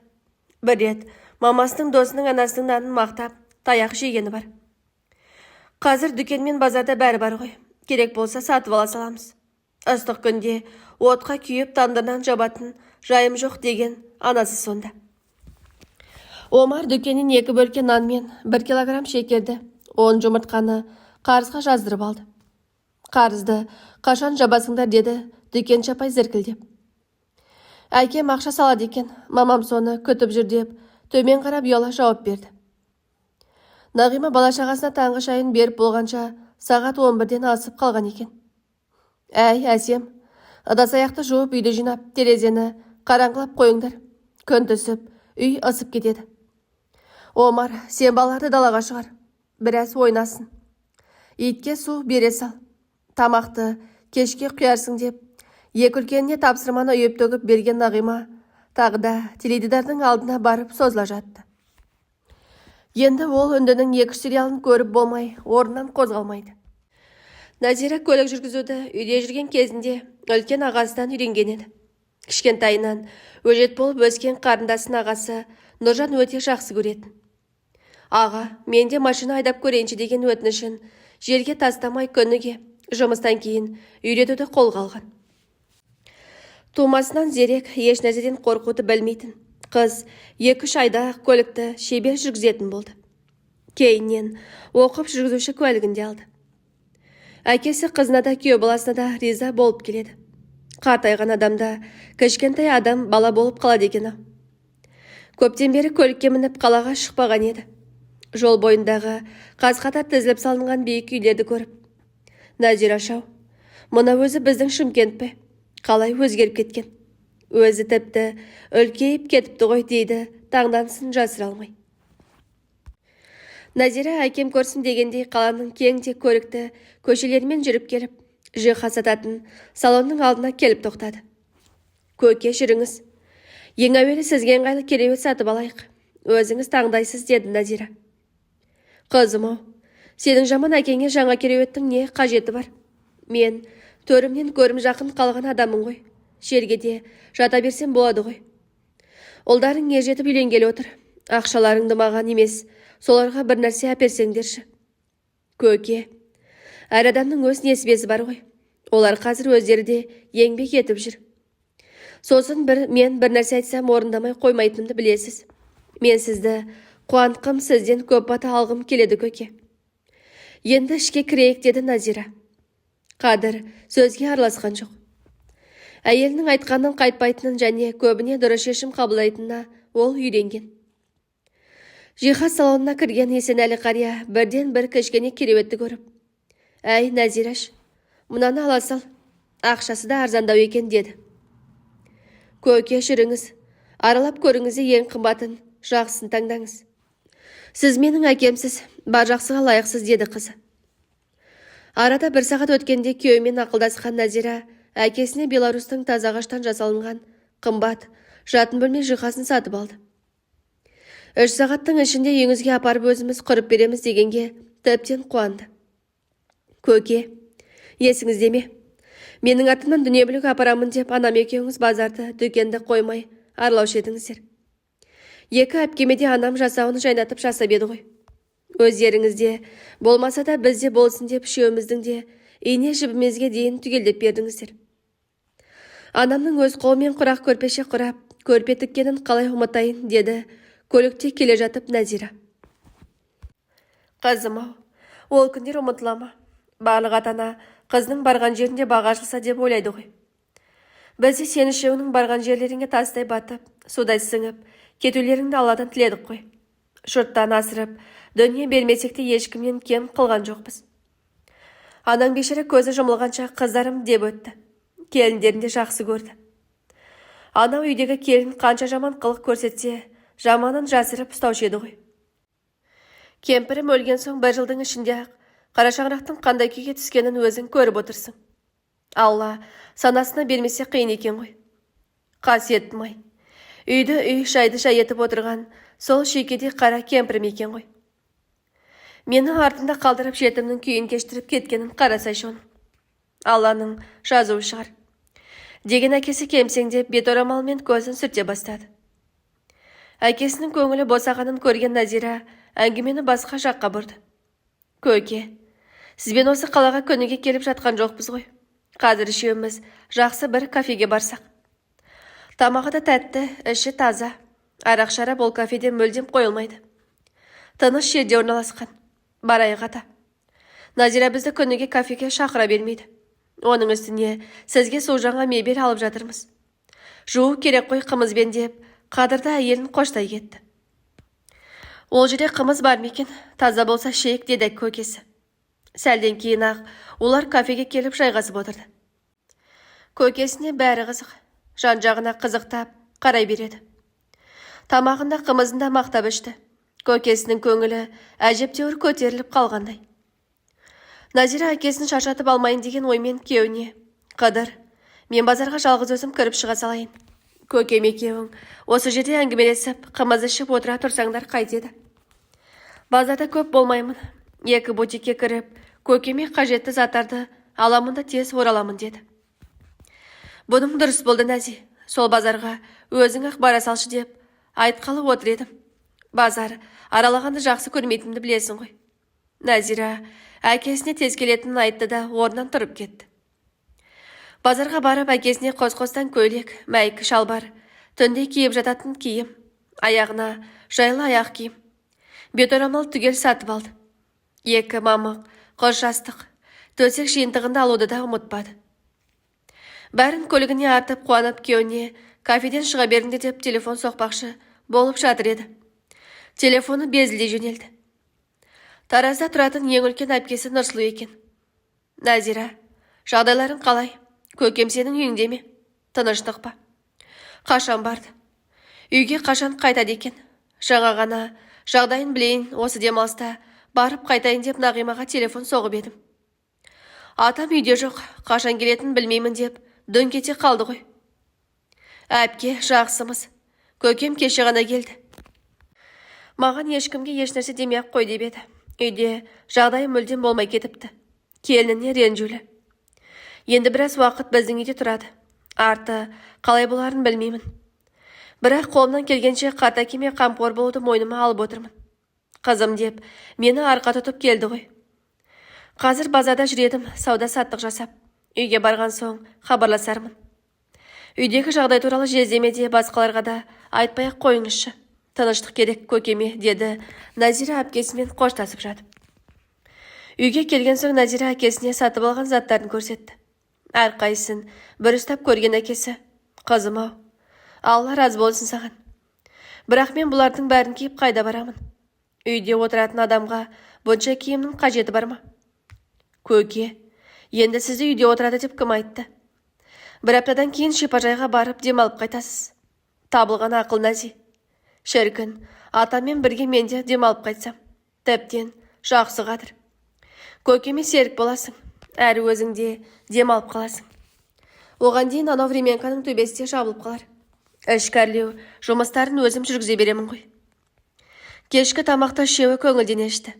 Бір рет мамасының досының анасының нанын мақтап, таяқ жегені бар. Қазір дүкен мен базарда бәрі бар ғой. Керек болса сатып ала саламыз. Ыстық күнде отқа күйіп тандырнан жабатын жайым жоқ деген анасы сонда. Омар дүкенін 2 бөлке нан мен 1 килограмм шекерді, 10 жұмыртқаны қарызға жаздырып алды. Қарызды қашан жабасыңдар, деді дүкен шапай зіркілдеп. Әкем ақша салады екен, мамам соны күтіп жүр деп төмен қарап ұяла жауап берді. Нағима бала-шағасына таңғы шайын беріп болғанша сағат 11-ден асып қалған екен. Әй, әсем, ыдыс-аяқты жуып үйді жинап, терезені қараңғылап қойыңдар. Күн түсіп, үй ысып кетеді. Омар, сен балаларды далаға шығар, біраз ойнасын. Итке су бере сал. Тамақты кешке құярсың деп, 2 үлкеніне тапсырманы үйіп төгіп берген Нағима тағы да теледидардың алдына барып созыла жатты. Енді ол үндінің 2 сериалын көріп болмай, орнынан қозғалмайды. Назира көлік жүргізуді үйде жүрген кезінде үлкен ағасынан үйренген еді. Кішкентайынан өжет болып өскен қарындасын ағасы Нұржан өте жақсы көретін. Аға, мен де машина айдап көрейінші деген өтінішін жерге тастамай күніге жұмыстан кейін үйретуді қолға алған. Тумасынан зерек, еш нәрседен қорқуды білмейтін қыз 2-3 айда көлікті шебер жүргізетін болды. Кейіннен оқып жүргізуші куәлігін алды. Әкесі қызына да күйеу баласына да риза болып келеді. Қартайған адамда кішкентай адам бала болып қалады екен. Көптен бері көлікке мініп қалаға шықпаған еді. Жол бойындағы қаз-қатар тізіліп салынған биік үйлерді көріп, Назира шау, мұна өзі біздің Шымкент пе? Қалай өзгеріп кеткен? Өзі тіпті үлкейіп кетіпті ғой, дейді таңданысын жасыра алмай. Назира әкем көрсін дегендей қаланың кең де көрікті көшелерімен жүріп келіп, жиһаз сататын салонның алдына келіп тоқтады. Көке, жүріңіз. Ең әуелі сізге ыңғайлы кереует сатып алайық. Өзіңіз таңдайсыз, деді Назира. Қызым-ау, сенің жаман әкеңе жаңа кереуеттің не қажеті бар? Мен төрімнен көрім жақын қалған адамын ғой. Жерге де жата берсем болады ғой. Ұлдарың ержетіп үйленгелі отыр. Ақшаларыңды маған емес, соларға бір нәрсе әперсеңдерші. Көке, әр адамның өз несібесі бар ғой. Олар қазір өздері де еңбек етіп жүр. Сосын мен бір нәрсе айтсам орындамай қоймайтынымды білесіз. Мен сізді қуанқым, сізден көп бата алғым келеді, көке. Енді ішке кірейік, деді Назира. Қадыр сөзге араласқан жоқ. Әйелінің айтқанын қайтпайтынын және көбіне дұрыс шешім қабылдайтынына ол үйренген. Жиһаз салонына кірген Есенәлі қария бірден бір кішкене кереуетті көріп, әй, Назираш, мынаны ала сал, ақшасы да арзандау екен, деді. Көке, жүріңіз, аралап көріңіз, ең қымбатын жақсысын таңдаңыз. Сіз менің әкемсіз, бар жақсыға лайықсыз, деді қызы. Арада 1 сағат өткенде күйеуімен ақылдасқан Назира әкесіне Беларустың таза ағаштан жасалынған қымбат жатын бөлме жиһазын сатып алды. 3 сағаттың ішінде үйіңізге апарып өзіміз құрып береміз дегенге тіптен қуанды. Көке, есіңізде ме? Менің артымнан дүние бүлік апарамын деп анам екеуіңіз базарды, дүкенді қоймай аралаушы едіңіздер. 2 әпкемеде анам жасауын жайнатып жасап еді ғой. Өздеріңізде болмаса да бізде болсын деп үшеуміздің де ине жібімізге дейін түгелдеп бердіңіздер. Анамның өз қолымен құрақ көрпеше құрап, көрпе тіккенін қалай ұмытайын, деді көлікте келе жатып Назира. Қызым-ау, ол күндер ұмытыла ма? Барлық ата-ана қызының барған жерінде баға ашылса деп ойлайды ғой. Біз де сен үшеуінің барған жерлеріңе тастай батып, судай сіңіп, кетулеріңді Алладан тіледік қой. Жұрттан асырып, Дүние бермесек те ешкімнен кем қылған жоқпыз. Анаң бешері көзі жұмылғанша қыздарым деп өтті. Келіндерін де жақсы көрді. Анау үйдегі келін қанша жаман қылық көрсетсе, жаманын жасырып ұстаушы еді ғой. Кемпірім өлген соң 1 жылдың ішінде-ақ қара шаңырақтың қандай күйге түскенін өзің көріп отырсың. Алла санасына бермесе қиын екен ғой. Қасиеттім-ай, үйді үй, шайды шай етіп отырған сол шекеде қара кемпірім екен ғой. Мені артында қалдырып жетімнің күйін кештіріп кеткенін қарасайшы оның. Алланың жазуы шығар. Деген әкесі кемсеңдеп бет орамалмен көзін сүрте бастады. Әкесінің көңілі босағанын көрген Назира әңгімені басқа жаққа бұрды. Көке, сізбен осы қалаға күніге келіп жатқан жоқпыз ғой. Қазір үшеуміз жақсы бір кафеге барсақ. Тамағы да тәтті, іші таза. Арақ шарап ол кафеде мүлдем қойылмайды. Тыныш жерде орналасқан. Барайық ата. Назира бізді күніге кафеге шақыра бермейді. Оның үстіне сізге су жаңа мебель алып жатырмыз. Жуу керек қой қымызбен деп, қадырды әйелін қоштай кетті. Ол жерде қымыз бар ма екен? Таза болса шейік, деді көкесі. Сәлден кейін ақ олар кафеге келіп жайғасып отырды. Көкесіне бәрі қызық. Жан-жағына қызықтап қарай береді. Тамағында қымызында мақтап ішті. Көкесінің көңілі әжептәуір көтеріліп қалғандай. Назира әкесін шаршатып алмайын деген оймен күйеуіне: Қыдыр, мен базарға жалғыз өзім кіріп шыға салайын. Көкем екеуің осы жерде әңгімелесіп, қымыз ішіп отыра тұрсаңдар қайтеді. Базарда көп болмаймын. 2 бутикке кіріп, көкеме қажетті заттарды аламын да тез ораламын, деді. Бұның дұрыс болды, Нәзи. Сол базарға өзің ақ бара салшы деп айтқалы отыр едім. Базар аралағанды жақсы көрмейтінімді білесің ғой. Назира әкесіне тез келетінін айтты да орнынан тұрып кетті. Базарға барып әкесіне қос-қостан көйлек, мәйкі шалбар, түнде киіп жататын киім, аяғына жайлы аяқ киім, бет орамал түгел сатып алды. 2 мамық, қос жастық, төсек жиынтығында алуды да ұмытпады. Бәрін көлігіне артып қуанып күйеуіне кафеден шыға беріңдер деп телефон соқпақшы болып жатыр еді. Телефоны безілдей жөнелді. Таразда тұратын ең үлкен әпкесі Нұрсұлу екен. Назира, жағдайларың қалай? Көкем сенің үйіңде ме? Тыныштық па? Қашан барды? Үйге қашан қайтады екен? Жаңа ғана жағдайын білейін, осы демалыста барып қайтайын деп Нағимаға телефон соғып едім. Атам үйде жоқ, қашан келетінін білмеймін деп дөңкете қалды ғой. Әпке, жақсымыз. Көкем кеше ғана келді. Маған ешкімге ешнәрсе демей-ақ қой деп еді. Үйде жағдай мүлдем болмай кетіпті. Келініне ренжулі. Енді біраз уақыт біздің үйде тұрады. Арты қалай боларын білмеймін. Бірақ қолымнан келгенше қарт әкеме қамқор болуды мойныма алып отырмын. Қызым деп мені арқа тұтып келді ғой. Қазір базарда жүредім, сауда-саттық жасап. Үйге барған соң хабарласармын. Үйдегі жағдай туралы жездемеде басқаларға да айтпай-ақ қойыңызшы. Тыныштық керек көкеме, деді Назира әпкесімен қоштасып жатып. Үйге келген соң Назира әкесіне сатып алған заттарын көрсетті. Әрқайсысын бір ұстап көрген әкесі: Қызым-ау, Алла разы болсын саған. Бірақ мен бұлардың бәрін киіп қайда барамын? Үйде отыратын адамға бұнша киімнің қажеті бар ма? Көке, енді сізді үйде отырады деп кім айтты? Бір аптадан кейін шипажайға барып демалып қайтасыз. Табылған ақыл, Нази. Шіркін, атамен бірге менде демалып қайтсам. Тіптен жақсы қадір. Көкеме серік боласың, әрі өзіңде демалып қаласың. Оған дейін анау временканың төбесте жабылып қалар. Ішкәрлеу жұмыстарын өзім жүргізе беремін ғой. Кешкі тамақты үшеуі көңілден ішті.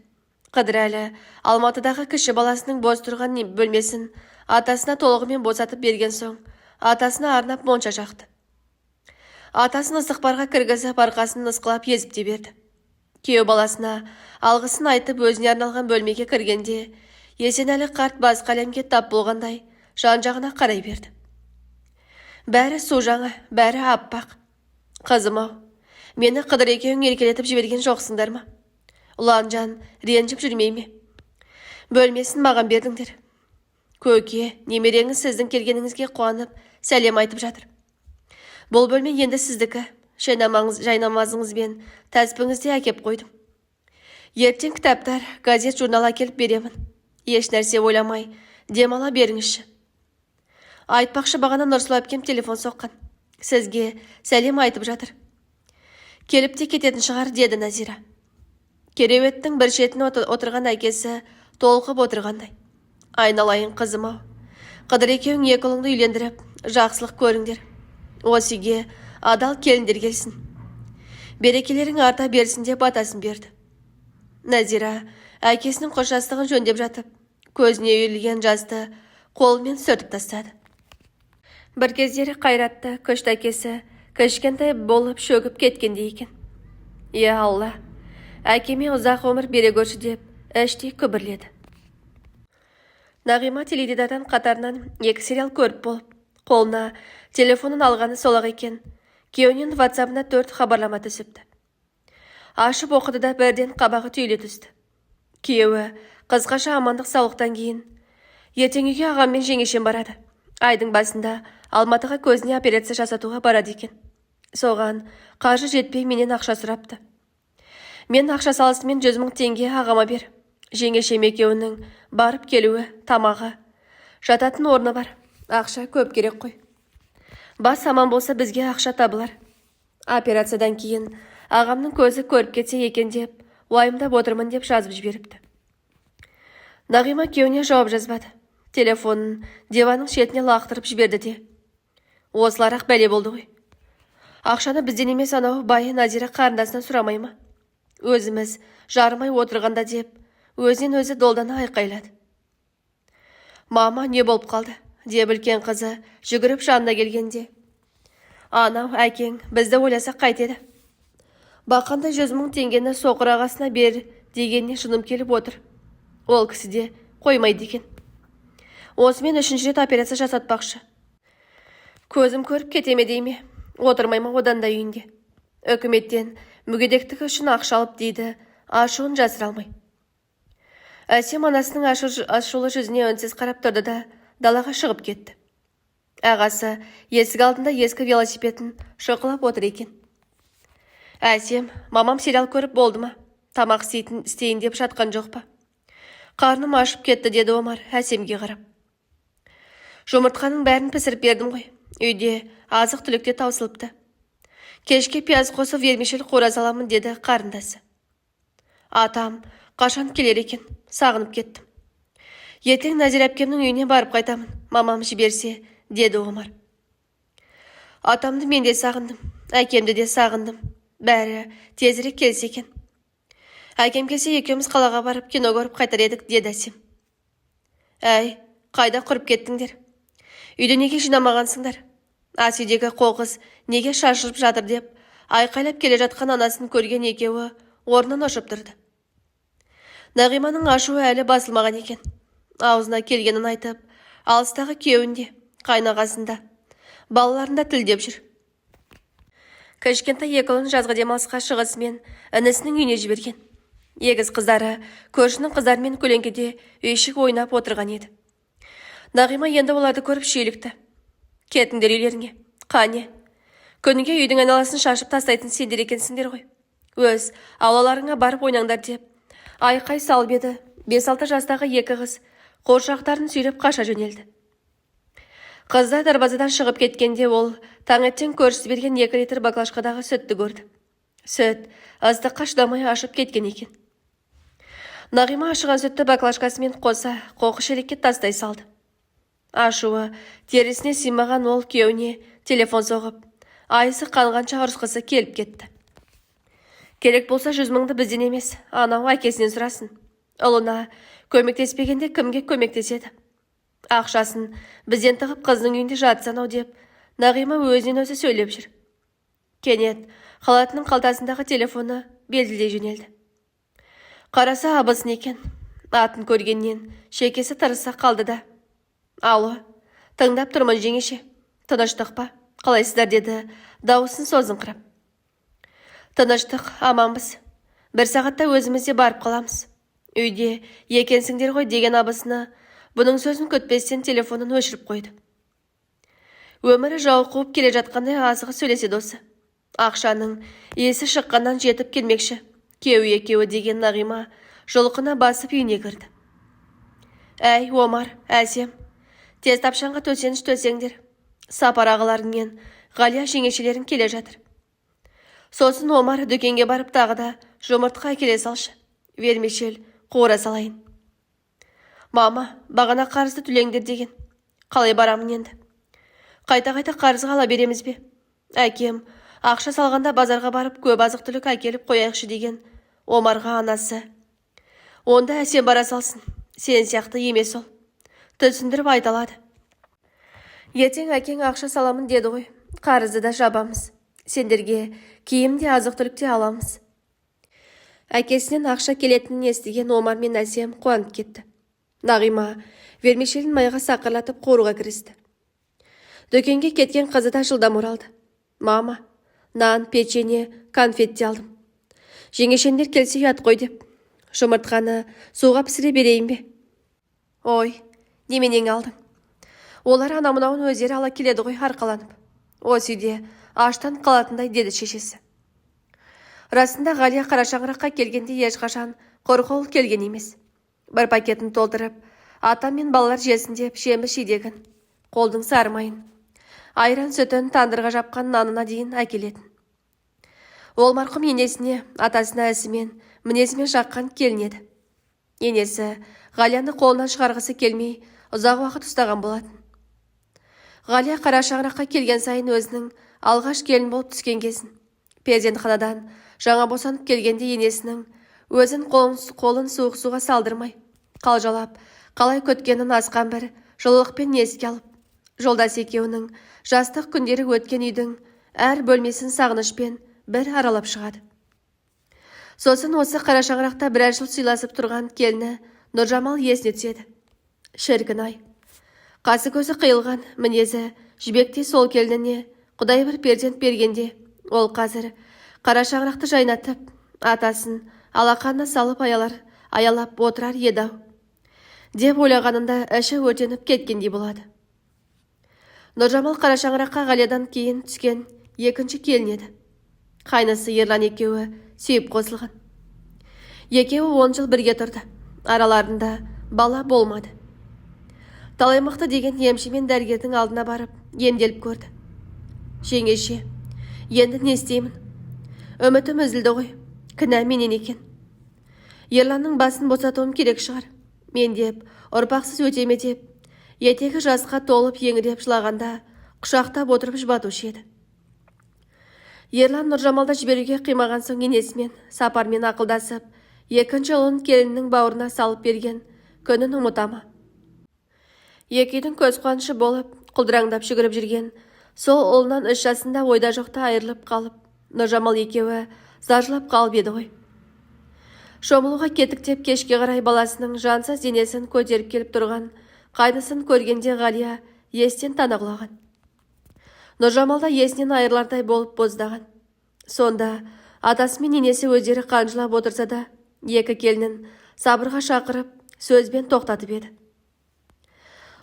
Қыдыр әлі Алматыдағы кіші баласының бос тұрған бөлмесін атасына толығымен босатып берген соң, атасына арнап монша жақты. Атасын ыстықпарға кіргізіп, арқасын ысқылап езіп те берді. Күйеу баласына алғысын айтып өзіне арналған бөлмеге кіргенде, Есенәлі қарт басқа әлемге тап болғандай жан-жағына қарай берді. Бәрі су жаңа, бәрі аппақ. Қызым-ау, мені Қыдыр екеуің еркелетіп жіберген жоқсыңдар ма? Ұланжан ренжіп жүрмей ме? Бөлмесін маған бердіңдер. Көке, немереңіз сіздің келгеніңізге қуанып, сәлем айтып жатыр. Бұл бөлме енді сіздікі. Жайнамазыңыз бен тәспіңізде әкеп қойдым. Ертең кітаптар, газет, журнал әкеліп беремін. Еш нәрсе ойламай, демала беріңізші. Айтпақшы бағана Нұрсұлу әпкем телефон соққан. Сізге сәлем айтып жатыр. Келіп те кететін шығар, деді Назира. Кереуеттің бір шетіне отырған әкесі толқып отырғандай. Айналайын қызым-ау. Қыдыр екеуің екі ұлыңды үйлендіріп, жақсылық көріңдер. Осы үйге адал келіндер келсін. Берекелерің арта берсін деп батасын берді. Назира әкесінің қоштастығын жөндеп жатып, көзіне үйілген жасты қолымен сүртіп тастады. Бір кездері қайратты күшті әкесі кішкентай болып шөгіп кеткендей екен. Е Алла, әкеме ұзақ өмір бере көрші деп іштей күбірледі. Нағима теледидардан қатарынан 2 сериал көріп болып, қолына телефонын алғаны сол-ақ екен. Күйеуінен WhatsApp-ына 4 хабарлама түсіпті. Ашып оқыды да бірден қабағы түйіле түсті. Күйеуі қысқаша амандық саулықтан кейін ертең үйге ағам мен жеңешем барады. Айдың басында Алматыға көзіне операция жасатуға барады екен. Соған қаржы жетпей менен ақша сұрапты. Мен ақша салысымен 100 000 теңге ағама бер. Жеңешем екеуінің барып келуі, тамағы, жататын орны бар. Ақша көп керек қой. Бас аман болса бізге ақша табылар. Операциядан кейін ағамның көзі көріп кетсе екен деп, уайымдап отырмын деп жазып жіберіпті. Нағима күйеуіне жауап жазбады. Телефонын диванның шетіне лақтырып жіберді де. Осыларақ бәле болды ғой. Ақшаны бізден емес анау байы Назира қарындасынан сұрамай ма? Өзіміз жарымай отырғанда деп, өзінен өзі долдана айқайлады. Мама, не болып қалды? Деп үлкен қызы жүгіріп жанына келгенде. Анау әкең бізді ойласа қайтеді. Бақандай 100 000 теңгені соқыр ағасына бер дегеніне жыным келіп отыр. Ол кісі де қоймайды екен. Осымен 3-ші рет операция жасатпақшы. Көзім көріп кетеме дейме? Отырмай ма одан да үйінде? Үкіметтен мүгедектігі үшін ақша алып дейді, ашуын жасыра алмай. Әсем анасының ашулы жүзіне үнсіз қарап тұрды да далаға шығып кетті. Ағасы есік алдында ескі велосипедін шоқылап отыр екен. Әсем, мамам сериал көріп болды ма? Тамақ істейін деп жатқан жоқ па? Қарным ашып кетті, деді Омар Әсемге қарап. Жұмыртқаның бәрін пісіріп бердім ғой. Үйде азық түлікте таусылыпты. Кешке пияз қосып вермишель қуыра саламын, деді қарындасы. Атам қашан келер екен? Сағынып кеттім. Ертең Назира әпкемнің үйіне барып қайтамын, мамам жіберсе, деді Омар. Атамды мен де сағындым, әкемді де сағындым. Бәрі тезірек келсе екен. Әкем келсе екеуміз қалаға барып кино көріп қайтар едік, деді Әсем. Әй, қайда құрып кеттіңдер? Үйді неге жинамағансыңдар? Ас үйдегі қоқыс неге шашылып жатыр деп, айқайлап келе жатқан анасын көрген екеуі орнынан ұшып тұрды. Нағиманың ашуы әлі басылмаған екен. Аузына келгенін айтып, алыстағы күйеуінде, қайнағасында, балаларында тілдеп жүр. Кішкентай екі ұлын жазғы демалысқа шығысымен інісінің үйіне жіберген. Егіз қыздары көршінің қыздарымен көлеңкеде үйшік ойнап отырған еді. Нағима енді оларды көріп шүйлікті. Кетіңдер үйлеріңе. Қане, күніге үйдің айналасын шашып тастайтын сендер екенсіңдер ғой. Өз аулаларыңа барып ойнаңдар деп айқай салып еді. 5-6 жастағы екі қыз қоршақтарын сүйреп қаша жөнелді. Қыздар дарбазадан шығып кеткенде ол таңертең көршісі берген 2 литр баклажкадағы сүтті көрді. Сүт ыстыққа шыдамай ашып кеткен екен. Нағима ашыған сүтті баклажкасымен қоса қоқыс шелекке тастай салды. Ашуы терісіне сыймаған ол күйеуіне телефон соғып, айысы қанғанша ұрысқысы келіп кетті. Керек болса 100 000-ды бізден емес, анау әкесінен сұрасын. Ұлына көмектеспегенде кімге көмектеседі? Ақшасын бізден тығып қыздың үйінде жатсанау деп, Нағима өзінен өзі сөйлеп жүр. Кенет халатының қалтасындағы телефоны белділдей жөнелді. Қараса абысын екен. Атын көргеннен шекесі тырыса қалды да. Алло, тыңдап тұрмын жеңеше. Тыныштық па? Қалайсыздар, деді дауысын созыңқырап. Тыныштық, аманбыз. 1 сағатта өзімізде барып қаламыз. Үйде екенсіңдер ғой, деген абысыны бұның сөзін күтпестен телефонын өшіріп қойды. Өмірі жау қуып келе жатқандай азығы сөйлесе досы. Ақшаның есі шыққаннан жетіп келмекші. екеуі деген Нағима жұлқына басып үйіне кірді. Әй, Омар, Әсем, тез тапшанға төсеңдер. Сапар ағаларың мен Ғалия жеңешелерің келе жатыр. Сосын Омар дүкенге барып тағы да жұмыртқа әкеле салшы. Вермешел қуыра салайын. Мама, бағана қарызды түлеңдер деген. Қалай барамын енді? Қайта-қайта қарызға ала береміз бе? Әкем, ақша салғанда базарға барып көп азық-түлік әкеліп қояйықшы деген Омарға анасы. Онда Әсем бара салсын. Сен сияқты емес ол. Түсіндіріп айталады. Ертең әкең ақша саламын деді ғой. Қарызды да жабамыз. Сендерге киім де азық-түлік те аламыз. Әкесінен ақша келетінін естіген Омар мен Әсем қуанып кетті. Нағима вермешелін майға сақырлатып қоруға кірісті. Дүкенге кеткен қызы да жылдам оралды. Мама, нан, печенье, конфет те алдым. Жеңешендер келсе ұят қой деп. Жұмыртқаны суға пісіре берейін бе? Ой, неменен алдың? Олар ана-мынауын өздері ала келеді ғой арқаланып. Осы үйде аштан қалатындай деді шешесі. Расында Ғалия Қарашаңыраққа келгенде ешқашан құр қол келген емес. Бір пакетін толтырып, атам мен балалар жесін деп шембі-шидегін, қолдың сармайын, айран сүтін тандырға жапқан нанына дейін әкелетін. Ол марқұм енесіне, атасына ісімен, мінезімен жаққан келінеді. Енесі Ғалияны қолынан шығарғысы келмей, ұзақ уақыт ұстаған болатын. Ғалия Қарашаңыраққа келген сайын өзінің алғаш келін болып түскен кезін. Перзентханадан жаңа босанып келгенде енесінің өзін қолын суық суға салдырмай, қалжалап, қалай көткенін асқан бір жылылықпен еске алып, жолдас екеуінің жастық күндері өткен үйдің әр бөлмесін сағынышпен бір аралап шығады. Сосын осы Қарашаңырақта бірер жыл сыйласып тұрған келіні Нұржамал есіне түседі. Шіркін-ай, қасы көзі қиылған, мінезі жібекте сол келініне Құдай бір перзент бергенде, ол қазір Қарашаңырақты жайнатып, атасын алақанына салып аялап отырар еді-ау деп ойлағанында іші өртеніп кеткендей болады. Нұржамал Қарашаңыраққа Ғалиядан кейін түскен екінші келін еді. Қайнысы Ерлан екеуі сүйіп қосылған. Екеуі 10 жыл бірге тұрды. Араларында бала болмады. Талай мықты деген емші мен дәрігердің алдына барып емделіп көрді. Жеңеше, енді не істеймін? Үмітім үзілді ғой. Кінә менен екен. Ерланның басын босатуым керек шығар. Мен деп, ұрпақсыз өтеме деп, етегі жасқа толып еңіреп жылағанда құшақтап отырып жұбатушы еді. Ерлан Нұржамалды жіберуге қимаған соң енесімен, Сапармен ақылдасып, екінші ұлын келіннің бауырына салып берген күнін ұмытама. Екеудің көз қуанышы болып, құлдыраңдап жүгіріп жүрген сол ұлынан 3 жасында ойда жоқта айырылып қалып, Нұржамал екеуі зажылап қалып еді ғой. Шомылуға кетіктеп кешке қарай баласының жансыз денесін көтеріп келіп тұрған қайнысын көргенде Ғалия естен тана құлаған. Нұржамалда есінен айырлардай болып боздаған. Сонда атасы мен енесі өздері қанжылап отырса да, екі келінін сабырға шақырып, сөзбен тоқтатып еді.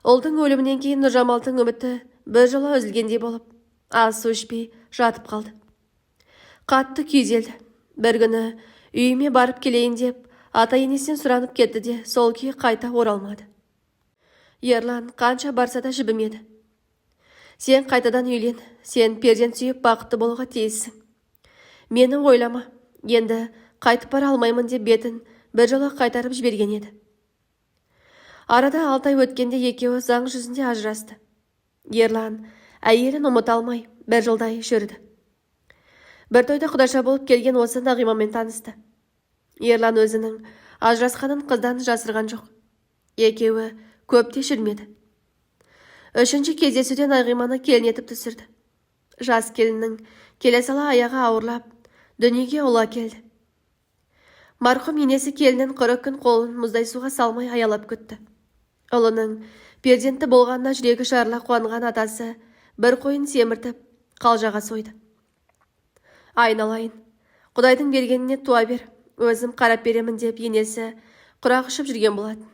Ұлдың өлімінен кейін Нұржамалдың үміті бір жола үзілгендей болып, аз су ішпей жатып қалды. Қатты күйзелді. Бір күні үйіме барып келейін деп, ата-енесінен сұранып кетті де, сол күйі қайта оралмады. Ерлан қанша барса да жібімеді. Сен қайтадан үйлен, сен перзент сүйіп бақытты болуға тиіссің. Мені ойлама, енді қайтып бара алмаймын деп бетін бір жола қайтарып жіберген еді. Арада 6 ай өткенде екеуі заң жүзінде ажырасты. Ерлан әйелін ұмыта алмай бір жылдай жүрді. Бір тойда құдаша болып келген осы Нағимамен танысты. Ерлан өзінің ажырасқанын қыздан жасырған жоқ. Екеуі көпте жүрмеді. 3-ші кездесуде Нағиманы келін етіп түсірді. Жас келіннің келе сала аяғы ауырлап, дүниеге ұла келді. Марқұм енесі келіннің 40 күн қолын мұздай суға салмай аялап күтті. Ұлының перзенті болғанына жүрегі жарыла қуанған атасы бір қойын семіртіп, қалжаға сойды. Айналайын, Құдайдың бергеніне туа бер, өзім қарап беремін деп енесі құрақ ұшып жүрген болатын.